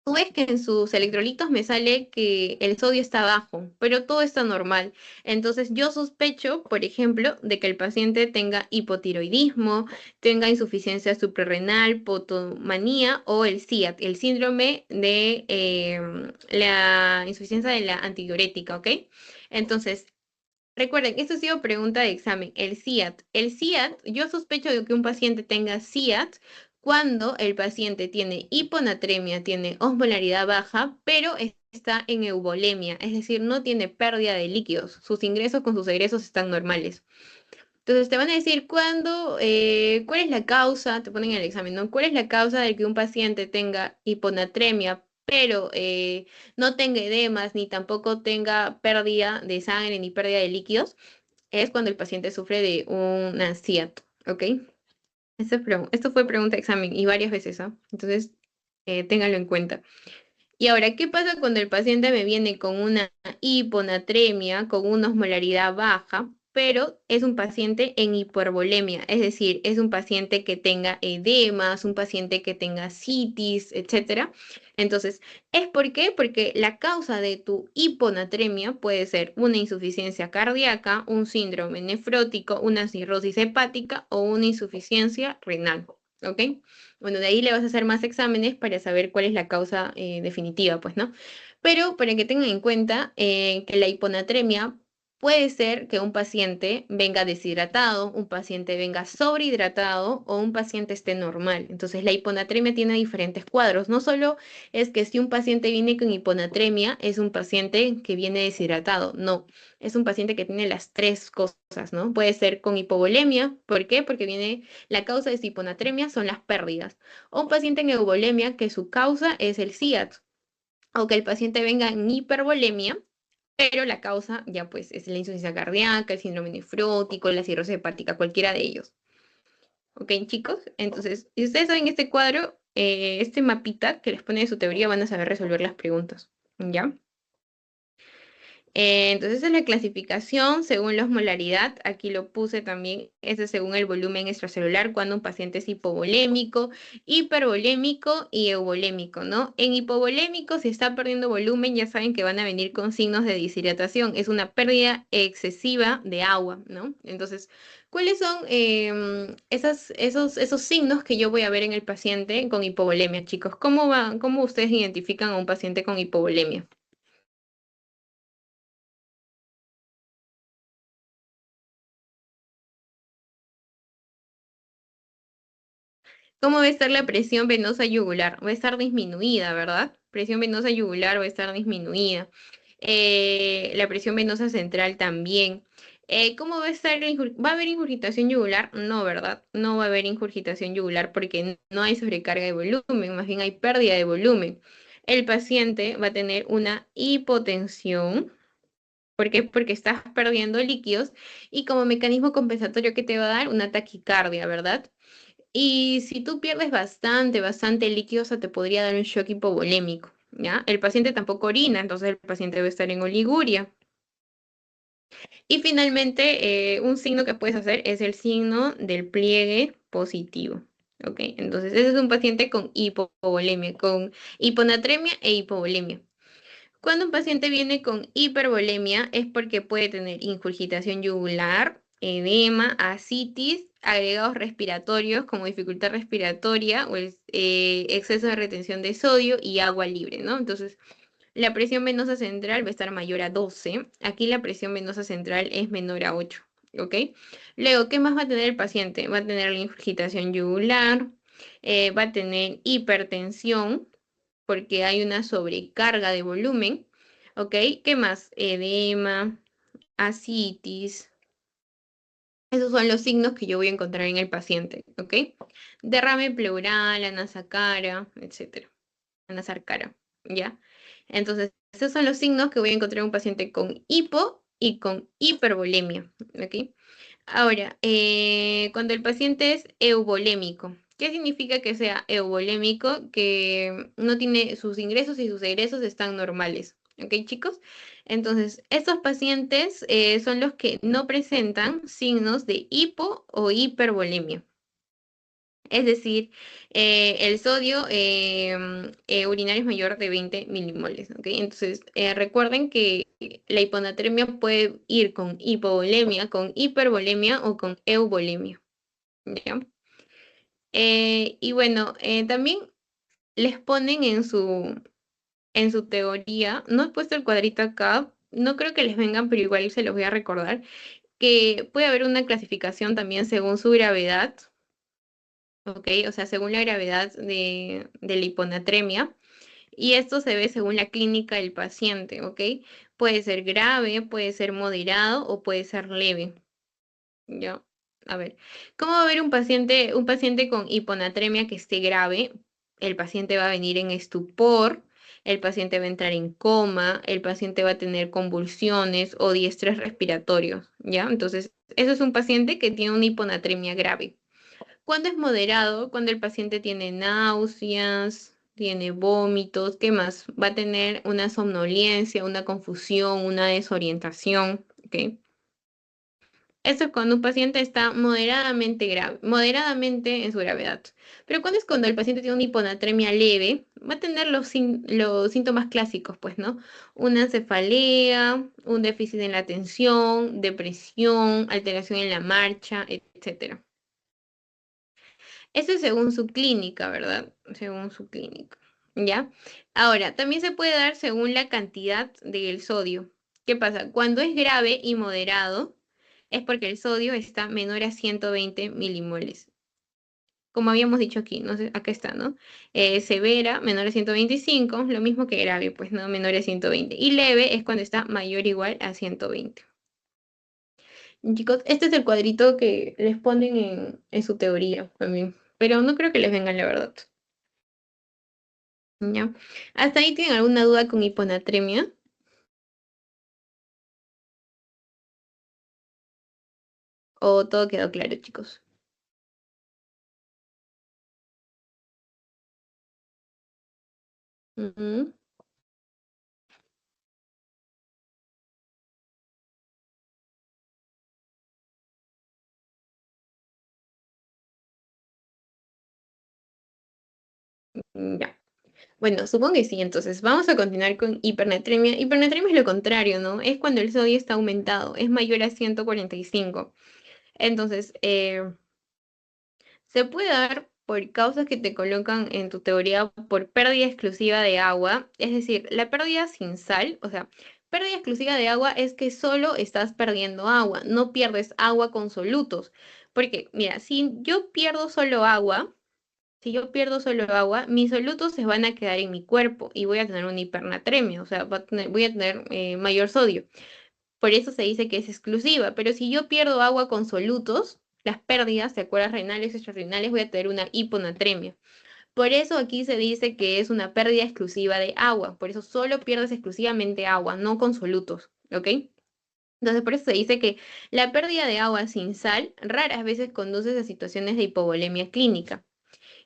tú ves que en sus electrolitos me sale que el sodio está bajo, pero todo está normal. Entonces yo sospecho, por ejemplo, de que el paciente tenga hipotiroidismo, tenga insuficiencia suprarrenal, potomanía o el SIAD, el síndrome de la insuficiencia de la antidiurética, ¿ok? Entonces, recuerden, esto ha sido pregunta de examen. El SIAD. El SIAD, yo sospecho de que un paciente tenga SIAD cuando el paciente tiene hiponatremia, tiene osmolaridad baja, pero está en eubolemia, es decir, no tiene pérdida de líquidos. Sus ingresos con sus egresos están normales. Entonces te van a decir cuál es la causa, te ponen en el examen, ¿no? ¿Cuál es la causa de que un paciente tenga hiponatremia, pero no tenga edemas, ni tampoco tenga pérdida de sangre, ni pérdida de líquidos? Es cuando el paciente sufre de un SIAD, ¿ok? Esto fue pregunta de examen y varias veces, ¿ah? Entonces, ténganlo en cuenta. Y ahora, ¿qué pasa cuando el paciente me viene con una hiponatremia, con una osmolaridad baja, pero es un paciente en hipervolemia? Es decir, es un paciente que tenga edemas, un paciente que tenga citis, etcétera. Entonces, ¿es por qué? Porque la causa de tu hiponatremia puede ser una insuficiencia cardíaca, un síndrome nefrótico, una cirrosis hepática o una insuficiencia renal. ¿Ok? Bueno, de ahí le vas a hacer más exámenes para saber cuál es la causa definitiva, pues, ¿no? Pero para que tengan en cuenta que la hiponatremia puede ser que un paciente venga deshidratado, un paciente venga sobrehidratado o un paciente esté normal. Entonces, la hiponatremia tiene diferentes cuadros. No solo es que si un paciente viene con hiponatremia, es un paciente que viene deshidratado. No, es un paciente que tiene las tres cosas, ¿no? Puede ser con hipovolemia. ¿Por qué? Porque viene la causa de su hiponatremia son las pérdidas. O un paciente en eubolemia que su causa es el SIAD. O que el paciente venga en hipervolemia, pero la causa ya pues es la insuficiencia cardíaca, el síndrome nefrótico, la cirrosis hepática, cualquiera de ellos. ¿Ok, chicos? Entonces, si ustedes saben este cuadro, este mapita que les pone de su teoría, van a saber resolver las preguntas. ¿Ya? Entonces, esa es la clasificación según la osmolaridad. Aquí lo puse también, es según el volumen extracelular, cuando un paciente es hipovolémico, hipervolémico y euvolémico, ¿no? En hipovolémico, si está perdiendo volumen, ya saben que van a venir con signos de deshidratación. Es una pérdida excesiva de agua, ¿no? Entonces, ¿cuáles son esos signos que yo voy a ver en el paciente con hipovolemia, chicos? ¿Cómo ustedes identifican a un paciente con hipovolemia? ¿Cómo va a estar la presión venosa yugular? Va a estar disminuida, ¿verdad? Presión venosa yugular va a estar disminuida. La presión venosa central también. ¿Cómo va a estar ¿Va a haber ingurgitación yugular? No, ¿verdad? No va a haber ingurgitación yugular porque no hay sobrecarga de volumen, más bien hay pérdida de volumen. El paciente va a tener una hipotensión. ¿Por qué? Porque estás perdiendo líquidos y como mecanismo compensatorio que te va a dar una taquicardia, ¿verdad? Y si tú pierdes bastante líquido, o sea, te podría dar un shock hipovolémico, ¿ya? El paciente tampoco orina, entonces el paciente debe estar en oliguria. Y finalmente, un signo que puedes hacer es el signo del pliegue positivo, ¿ok? Entonces, ese es un paciente con hipovolemia, con hiponatremia e hipovolemia. Cuando un paciente viene con hipervolemia es porque puede tener ingurgitación yugular, edema, ascitis, agregados respiratorios como dificultad respiratoria o exceso de retención de sodio y agua libre, ¿no? Entonces, la presión venosa central va a estar mayor a 12. Aquí la presión venosa central es menor a 8, ¿ok? Luego, ¿qué más va a tener el paciente? Va a tener la ingurgitación yugular, va a tener hipertensión, porque hay una sobrecarga de volumen, ¿ok? ¿Qué más? Edema, ascitis. Esos son los signos que yo voy a encontrar en el paciente, ¿ok? Derrame pleural, anasacara, etcétera. Anasarcara, ¿ya? Entonces, esos son los signos que voy a encontrar en un paciente con hipo y con hipervolemia, ¿ok? Ahora, cuando el paciente es euvolémico, ¿qué significa que sea euvolémico? Que no tiene sus ingresos y sus egresos están normales. ¿Ok, chicos? Entonces, estos pacientes son los que no presentan signos de hipo o hipervolemia. Es decir, el sodio urinario es mayor de 20 milimoles, ¿ok? Entonces, recuerden que la hiponatremia puede ir con hipovolemia, con hipervolemia o con euvolemia, ¿ya? Y bueno, también les ponen en su teoría, no he puesto el cuadrito acá, no creo que les vengan, pero igual se los voy a recordar, que puede haber una clasificación también según su gravedad, ¿ok? O sea, según la gravedad de la hiponatremia. Y esto se ve según la clínica del paciente, ¿ok? Puede ser grave, puede ser moderado o puede ser leve. ¿Ya? A ver, ¿cómo va a ver un paciente con hiponatremia que esté grave? El paciente va a venir en estupor, el paciente va a entrar en coma, el paciente va a tener convulsiones o diestres respiratorios, ¿ya? Entonces, eso es un paciente que tiene una hiponatremia grave. ¿Cuándo es moderado? Cuando el paciente tiene náuseas, tiene vómitos, ¿qué más? Va a tener una somnolencia, una confusión, una desorientación, ¿ok? Eso es cuando un paciente está moderadamente grave, moderadamente en su gravedad. Pero cuando es cuando el paciente tiene una hiponatremia leve, va a tener los síntomas clásicos, pues, ¿no? Una cefalea, un déficit en la atención, depresión, alteración en la marcha, etcétera. Eso es según su clínica, ¿verdad? Según su clínica, ¿ya? Ahora, también se puede dar según la cantidad del sodio. ¿Qué pasa? Cuando es grave y moderado, es porque el sodio está menor a 120 milimoles. Como habíamos dicho aquí, no sé, acá está, ¿no? Severa, menor a 125, lo mismo que grave, pues, ¿no? Menor a 120. Y leve es cuando está mayor o igual a 120. Chicos, este es el cuadrito que les ponen en su teoría también, pero no creo que les vengan la verdad. ¿Ya? ¿Hasta ahí tienen alguna duda con hiponatremia? ¿O todo quedó claro, chicos? Ujú. Ya. Bueno, supongo que sí, entonces vamos a continuar con hipernatremia. Hipernatremia es lo contrario, ¿no? Es cuando el sodio está aumentado, es mayor a 145. Entonces, se puede dar por causas que te colocan en tu teoría por pérdida exclusiva de agua, es decir, la pérdida sin sal, o sea, pérdida exclusiva de agua es que solo estás perdiendo agua, no pierdes agua con solutos. Porque, mira, si yo pierdo solo agua, mis solutos se van a quedar en mi cuerpo y voy a tener una hipernatremia, o sea, voy a tener mayor sodio. Por eso se dice que es exclusiva, pero si yo pierdo agua con solutos, las pérdidas, ¿te acuerdas? Renales, extrarrenales, voy a tener una hiponatremia. Por eso aquí se dice que es una pérdida exclusiva de agua, por eso solo pierdes exclusivamente agua, no con solutos, ¿ok? Entonces por eso se dice que la pérdida de agua sin sal raras veces conduce a situaciones de hipovolemia clínica.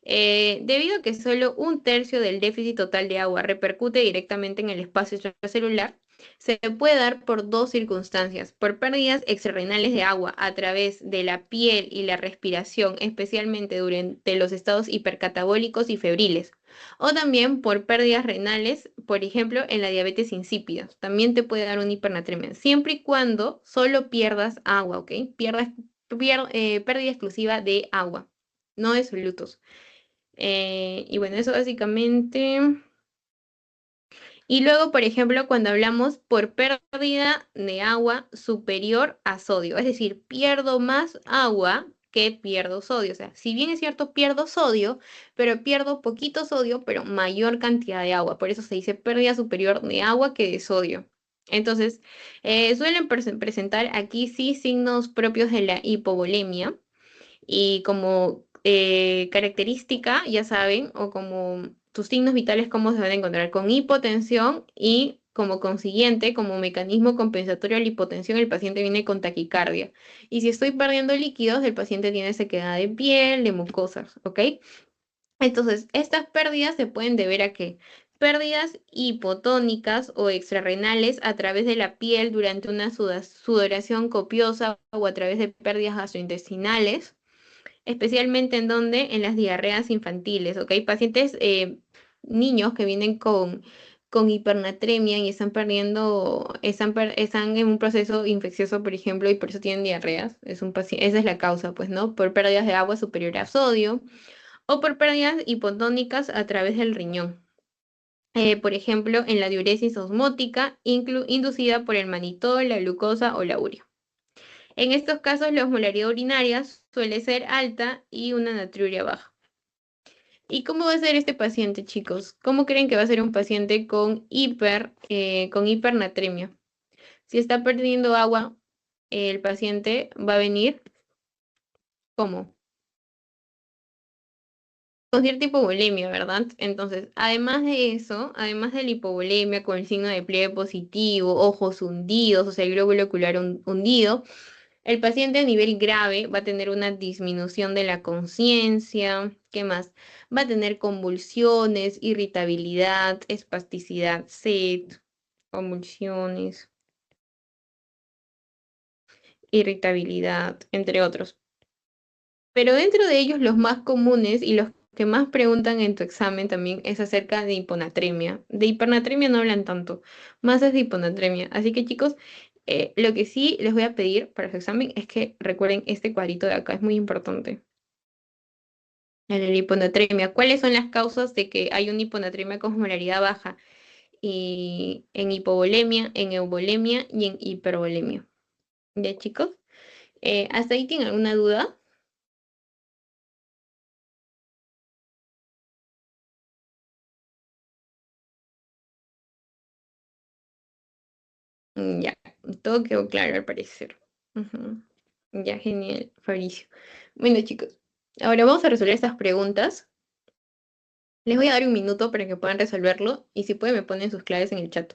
Debido a que solo un tercio del déficit total de agua repercute directamente en el espacio extracelular, se puede dar por dos circunstancias, por pérdidas extrarrenales de agua a través de la piel y la respiración, especialmente durante los estados hipercatabólicos y febriles, o también por pérdidas renales, por ejemplo, en la diabetes insípida. También te puede dar una hipernatremia, siempre y cuando solo pierdas agua, ¿ok? Pérdida exclusiva de agua, no de solutos. Y bueno, eso básicamente. Y luego, por ejemplo, cuando hablamos por pérdida de agua superior a sodio, es decir, pierdo más agua que pierdo sodio. O sea, si bien es cierto, pierdo sodio, pero pierdo poquito sodio, pero mayor cantidad de agua. Por eso se dice pérdida superior de agua que de sodio. Entonces, suelen presentar aquí sí signos propios de la hipovolemia y como característica, ya saben, o como tus signos vitales, cómo se van a encontrar con hipotensión y como consiguiente, como mecanismo compensatorio a la hipotensión, el paciente viene con taquicardia. Y si estoy perdiendo líquidos, el paciente tiene sequedad de piel, de mucosas, ¿ok? Entonces, estas pérdidas se pueden deber a qué? Pérdidas hipotónicas o extrarrenales a través de la piel durante una sudoración copiosa o a través de pérdidas gastrointestinales, especialmente en donde en las diarreas infantiles, ¿ok? Pacientes, niños que vienen con hipernatremia y están perdiendo, están en un proceso infeccioso, por ejemplo, y por eso tienen diarreas. Esa es la causa, pues, ¿no? Por pérdidas de agua superior a sodio o por pérdidas hipotónicas a través del riñón. Por ejemplo, en la diuresis osmótica inducida por el manitol, la glucosa o la urea. En estos casos, la osmolaridad urinaria suele ser alta y una natriuria baja. ¿Y cómo va a ser este paciente, chicos? ¿Cómo creen que va a ser un paciente con hipernatremia? Si está perdiendo agua, el paciente va a venir, ¿cómo? Con cierta hipovolemia, ¿verdad? Entonces, además de eso, además de la hipovolemia con el signo de pliegue positivo, ojos hundidos, o sea, el glóbulo ocular hundido, el paciente a nivel grave va a tener una disminución de la conciencia. ¿Qué más? Va a tener convulsiones, irritabilidad, espasticidad, sed, convulsiones, irritabilidad, entre otros. Pero dentro de ellos, los más comunes y los que más preguntan en tu examen también es acerca de hiponatremia. De hipernatremia no hablan tanto, más es de hiponatremia. Así que chicos, lo que sí les voy a pedir para su examen es que recuerden este cuadrito de acá, es muy importante. El de la hiponatremia. ¿Cuáles son las causas de que hay una hiponatremia con osmolaridad baja? Y en hipovolemia, en euvolemia y en hipervolemia. ¿Ya, chicos? ¿Hasta ahí tienen alguna duda? Ya, todo quedó claro al parecer. Ujú. Ya, genial, Fabricio. Bueno, chicos, ahora vamos a resolver estas preguntas. Les voy a dar un minuto para que puedan resolverlo y si pueden me ponen sus claves en el chat.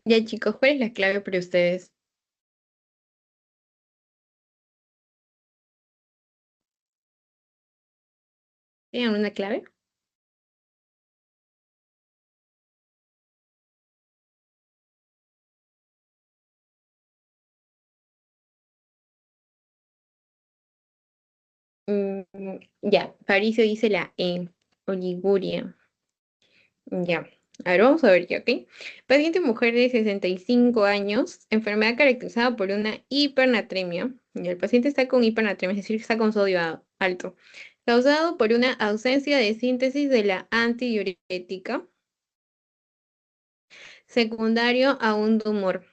Ya chicos, ¿cuál es la clave para ustedes? ¿Tienen una clave? Mm, ya, Fabricio dice la E, oliguria. Ya. A ver, vamos a ver ya, ¿ok? Paciente mujer de 65 años, enfermedad caracterizada por una hipernatremia. Y el paciente está con hipernatremia, es decir, que está con sodio alto, causado por una ausencia de síntesis de la antidiurética, secundario a un tumor.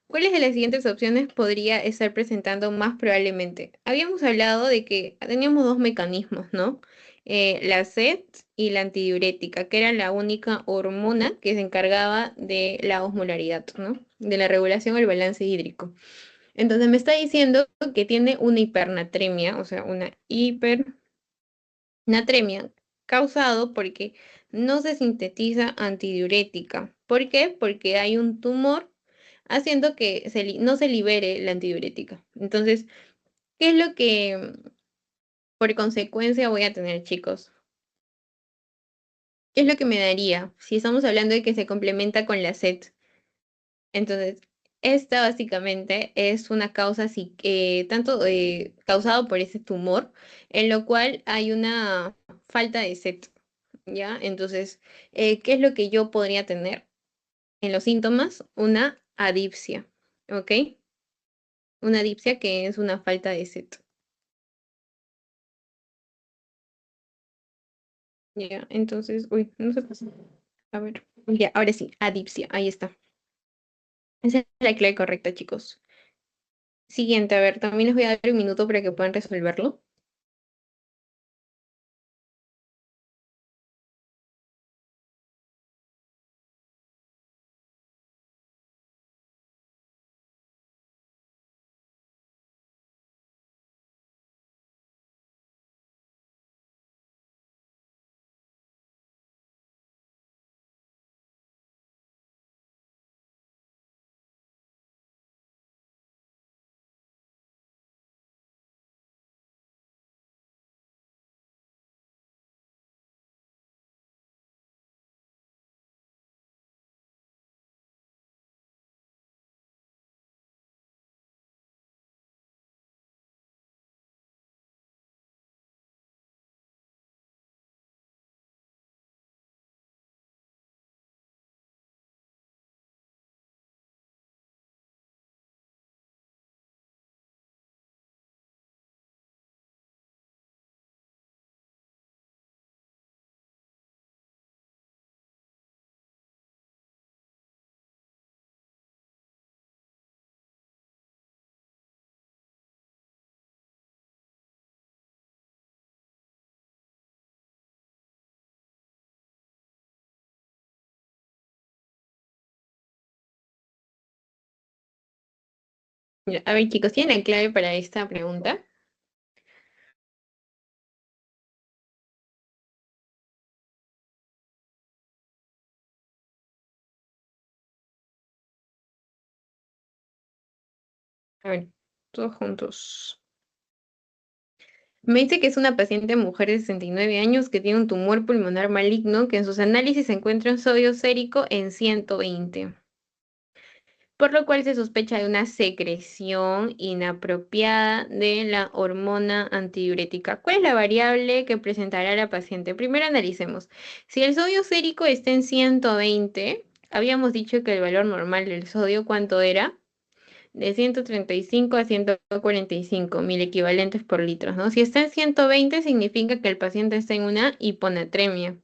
¿Cuáles de las siguientes opciones podría estar presentando más probablemente? Habíamos hablado de que teníamos dos mecanismos, ¿no? La SET y la antidiurética, que era la única hormona que se encargaba de la osmolaridad, ¿no? De la regulación del balance hídrico. Entonces me está diciendo que tiene una hipernatremia, o sea, una hipernatremia causado porque no se sintetiza antidiurética. ¿Por qué? Porque hay un tumor haciendo que no se libere la antidiurética. Entonces, ¿qué es lo que por consecuencia voy a tener, chicos? ¿Qué es lo que me daría si estamos hablando de que se complementa con la SET? Entonces, esta básicamente es una causa tanto causado por ese tumor, en lo cual hay una falta de SET, ¿ya? Entonces, ¿qué es lo que yo podría tener en los síntomas? Una adipsia, ¿ok? Una adipsia que es una falta de SET. Ya, entonces, uy, no se pasó. A ver, ya, ahora sí, adipsia, ahí está. Esa es la clave correcta, chicos. Siguiente, a ver, también les voy a dar un minuto para que puedan resolverlo. Ya, a ver, chicos, ¿tienen la clave para esta pregunta? A ver, todos juntos. Me dice que es una paciente mujer de 69 años que tiene un tumor pulmonar maligno que en sus análisis se encuentra un sodio sérico en 120, por lo cual se sospecha de una secreción inapropiada de la hormona antidiurética. ¿Cuál es la variable que presentará la paciente? Primero analicemos. Si el sodio sérico está en 120, habíamos dicho que el valor normal del sodio, ¿cuánto era? De 135 a 145 mil equivalentes por litro, ¿no? Si está en 120, significa que el paciente está en una hiponatremia.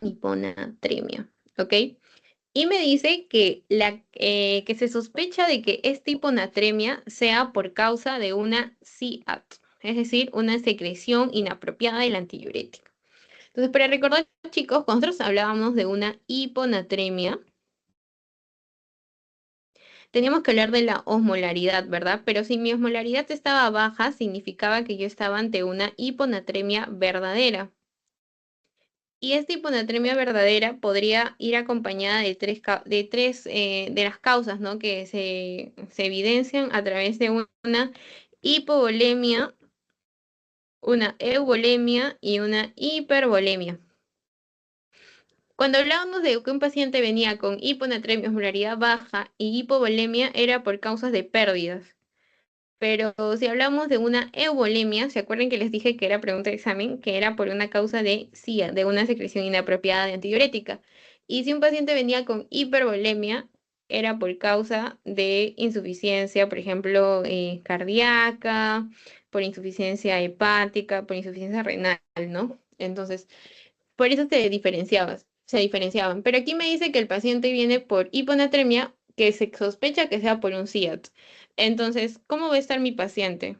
Hiponatremia, ¿ok? Y me dice que se sospecha de que esta hiponatremia sea por causa de una CIAT, es decir, una secreción inapropiada del antidiurético. Entonces, para recordar, chicos, cuando nosotros hablábamos de una hiponatremia, teníamos que hablar de la osmolaridad, ¿verdad? Pero si mi osmolaridad estaba baja, significaba que yo estaba ante una hiponatremia verdadera. Y esta hiponatremia verdadera podría ir acompañada de de las causas, ¿no? Que se evidencian a través de una hipovolemia, una euvolemia y una hipervolemia. Cuando hablábamos de que un paciente venía con hiponatremia, osmolaridad baja y hipovolemia, era por causas de pérdidas. Pero si hablamos de una euvolemia, ¿se acuerdan que les dije que era pregunta de examen? Que era por una causa de SIA, de una secreción inapropiada de antidiurética. Y si un paciente venía con hipervolemia, era por causa de insuficiencia, por ejemplo, cardíaca, por insuficiencia hepática, por insuficiencia renal, ¿no? Entonces, por eso se diferenciaban. Pero aquí me dice que el paciente viene por hiponatremia, que se sospecha que sea por un SIAT. Entonces, ¿cómo va a estar mi paciente?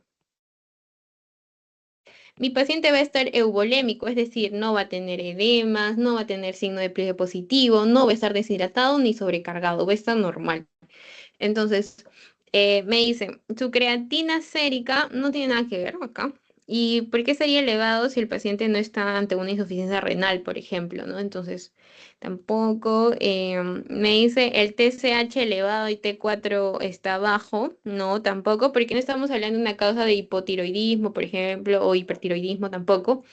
Mi paciente va a estar euvolémico, es decir, no va a tener edemas, no va a tener signo de pliegue positivo, no va a estar deshidratado ni sobrecargado, va a estar normal. Entonces, me dicen, su creatina sérica no tiene nada que ver acá. ¿Y por qué sería elevado si el paciente no está ante una insuficiencia renal, por ejemplo, ¿no? Entonces, tampoco. Me dice el TSH elevado y T4 está bajo. No, tampoco, porque no estamos hablando de una causa de hipotiroidismo, por ejemplo, o hipertiroidismo tampoco,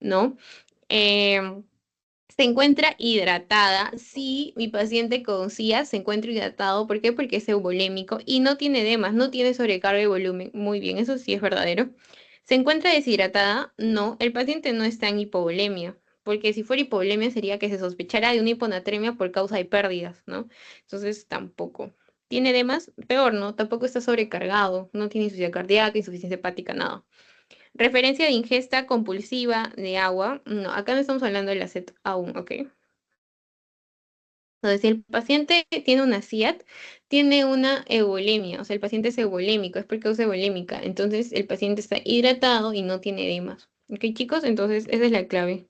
¿no? Em, Se encuentra hidratada. Sí, mi paciente con SIA se encuentra hidratado. ¿Por qué? Porque es euvolémico y no tiene edemas, no tiene sobrecarga de volumen. Muy bien, eso sí es verdadero. ¿Se encuentra deshidratada? No, el paciente no está en hipovolemia, porque si fuera hipovolemia sería que se sospechara de una hiponatremia por causa de pérdidas, ¿no? Entonces tampoco. ¿Tiene edemas? Peor, ¿no? Tampoco está sobrecargado, no tiene insuficiencia cardíaca, insuficiencia hepática, nada. Referencia de ingesta compulsiva de agua. No, acá no estamos hablando de la SET aún, ¿ok? Entonces, si el paciente tiene una SIAT, tiene una euvolemia, o sea, el paciente es euvolémico, es por causa euvolémica. Entonces, el paciente está hidratado y no tiene edemas. ¿Ok, chicos? Entonces, esa es la clave.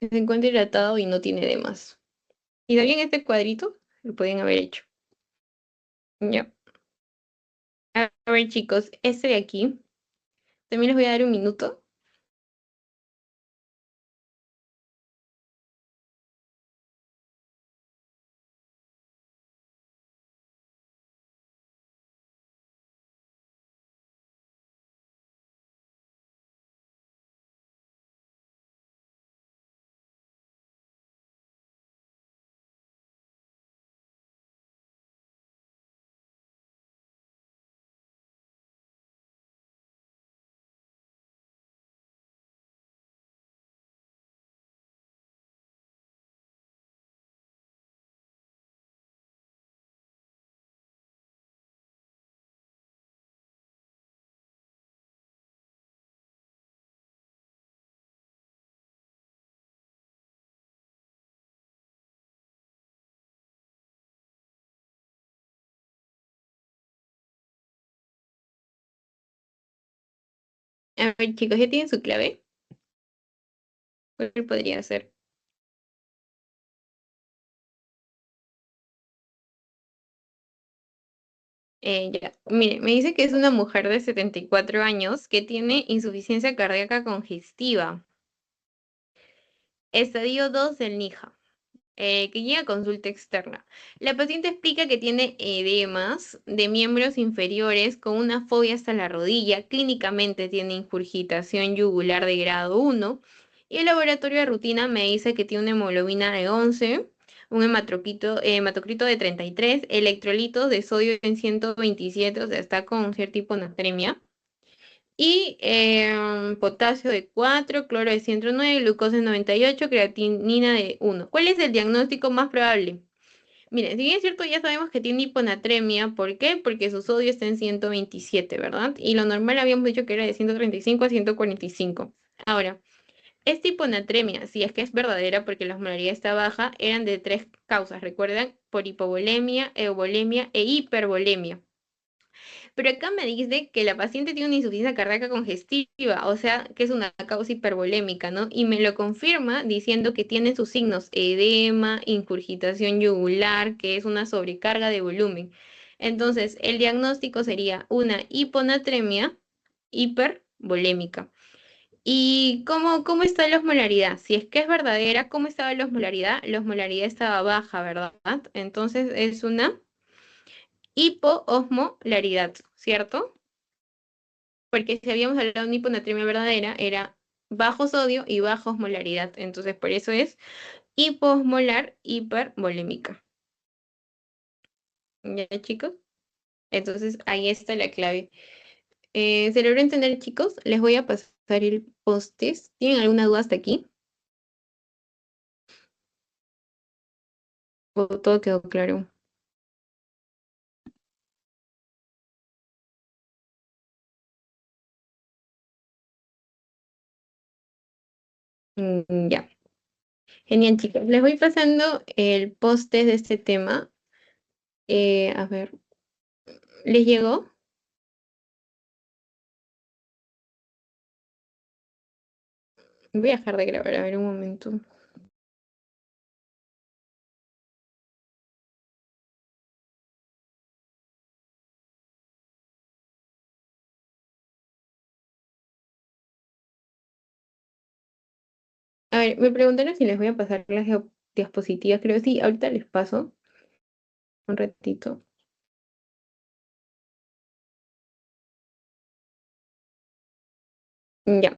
Se encuentra hidratado y no tiene edemas. ¿Y también este cuadrito? Lo pueden haber hecho. Ya. A ver, chicos, este de aquí, también les voy a dar un minuto. A ver, chicos, ¿ya tienen su clave? ¿Cuál podría ser? Ya, mire, me dice que es una mujer de 74 años que tiene insuficiencia cardíaca congestiva, estadio 2 del NIJA, que llega a consulta externa. La paciente explica que tiene edemas de miembros inferiores con una fobia hasta la rodilla, clínicamente tiene ingurgitación yugular de grado 1 y el laboratorio de rutina me dice que tiene una hemoglobina de 11, un hematocrito de 33, electrolitos de sodio en 127, o sea, está con cierto tipo de hiponatremia. Y potasio de 4, cloro de 109, glucosa de 98, creatinina de 1. ¿Cuál es el diagnóstico más probable? Miren, si bien es cierto, ya sabemos que tiene hiponatremia. ¿Por qué? Porque su sodio está en 127, ¿verdad? Y lo normal habíamos dicho que era de 135 a 145. Ahora, esta hiponatremia, si es que es verdadera porque la osmolaridad está baja, eran de tres causas, ¿recuerdan? Por hipovolemia, euvolemia e hipervolemia. Pero acá me dice que la paciente tiene una insuficiencia cardíaca congestiva, o sea, que es una causa hipervolémica, ¿no? Y me lo confirma diciendo que tiene sus signos edema, incurgitación yugular, que es una sobrecarga de volumen. Entonces, el diagnóstico sería una hiponatremia hipervolémica. ¿Y cómo está la osmolaridad? Si es que es verdadera, ¿cómo estaba la osmolaridad? La osmolaridad estaba baja, ¿verdad? Entonces es una hipoosmolaridad, ¿cierto? Porque si habíamos hablado de una hiponatremia verdadera, era bajo sodio y baja osmolaridad. Entonces por eso es hiposmolar hipervolémica. ¿Ya, chicos? Entonces ahí está la clave. ¿Se logró entender, chicos? Les voy a pasar el post-test. ¿Tienen alguna duda hasta aquí? ¿O todo quedó claro? Ya. Genial, chicos. Les voy pasando el post-test de este tema. A ver, ¿les llegó? Voy a dejar de grabar, a ver un momento. A ver, me preguntaron si les voy a pasar las diapositivas. Creo que sí, ahorita les paso un ratito. Ya.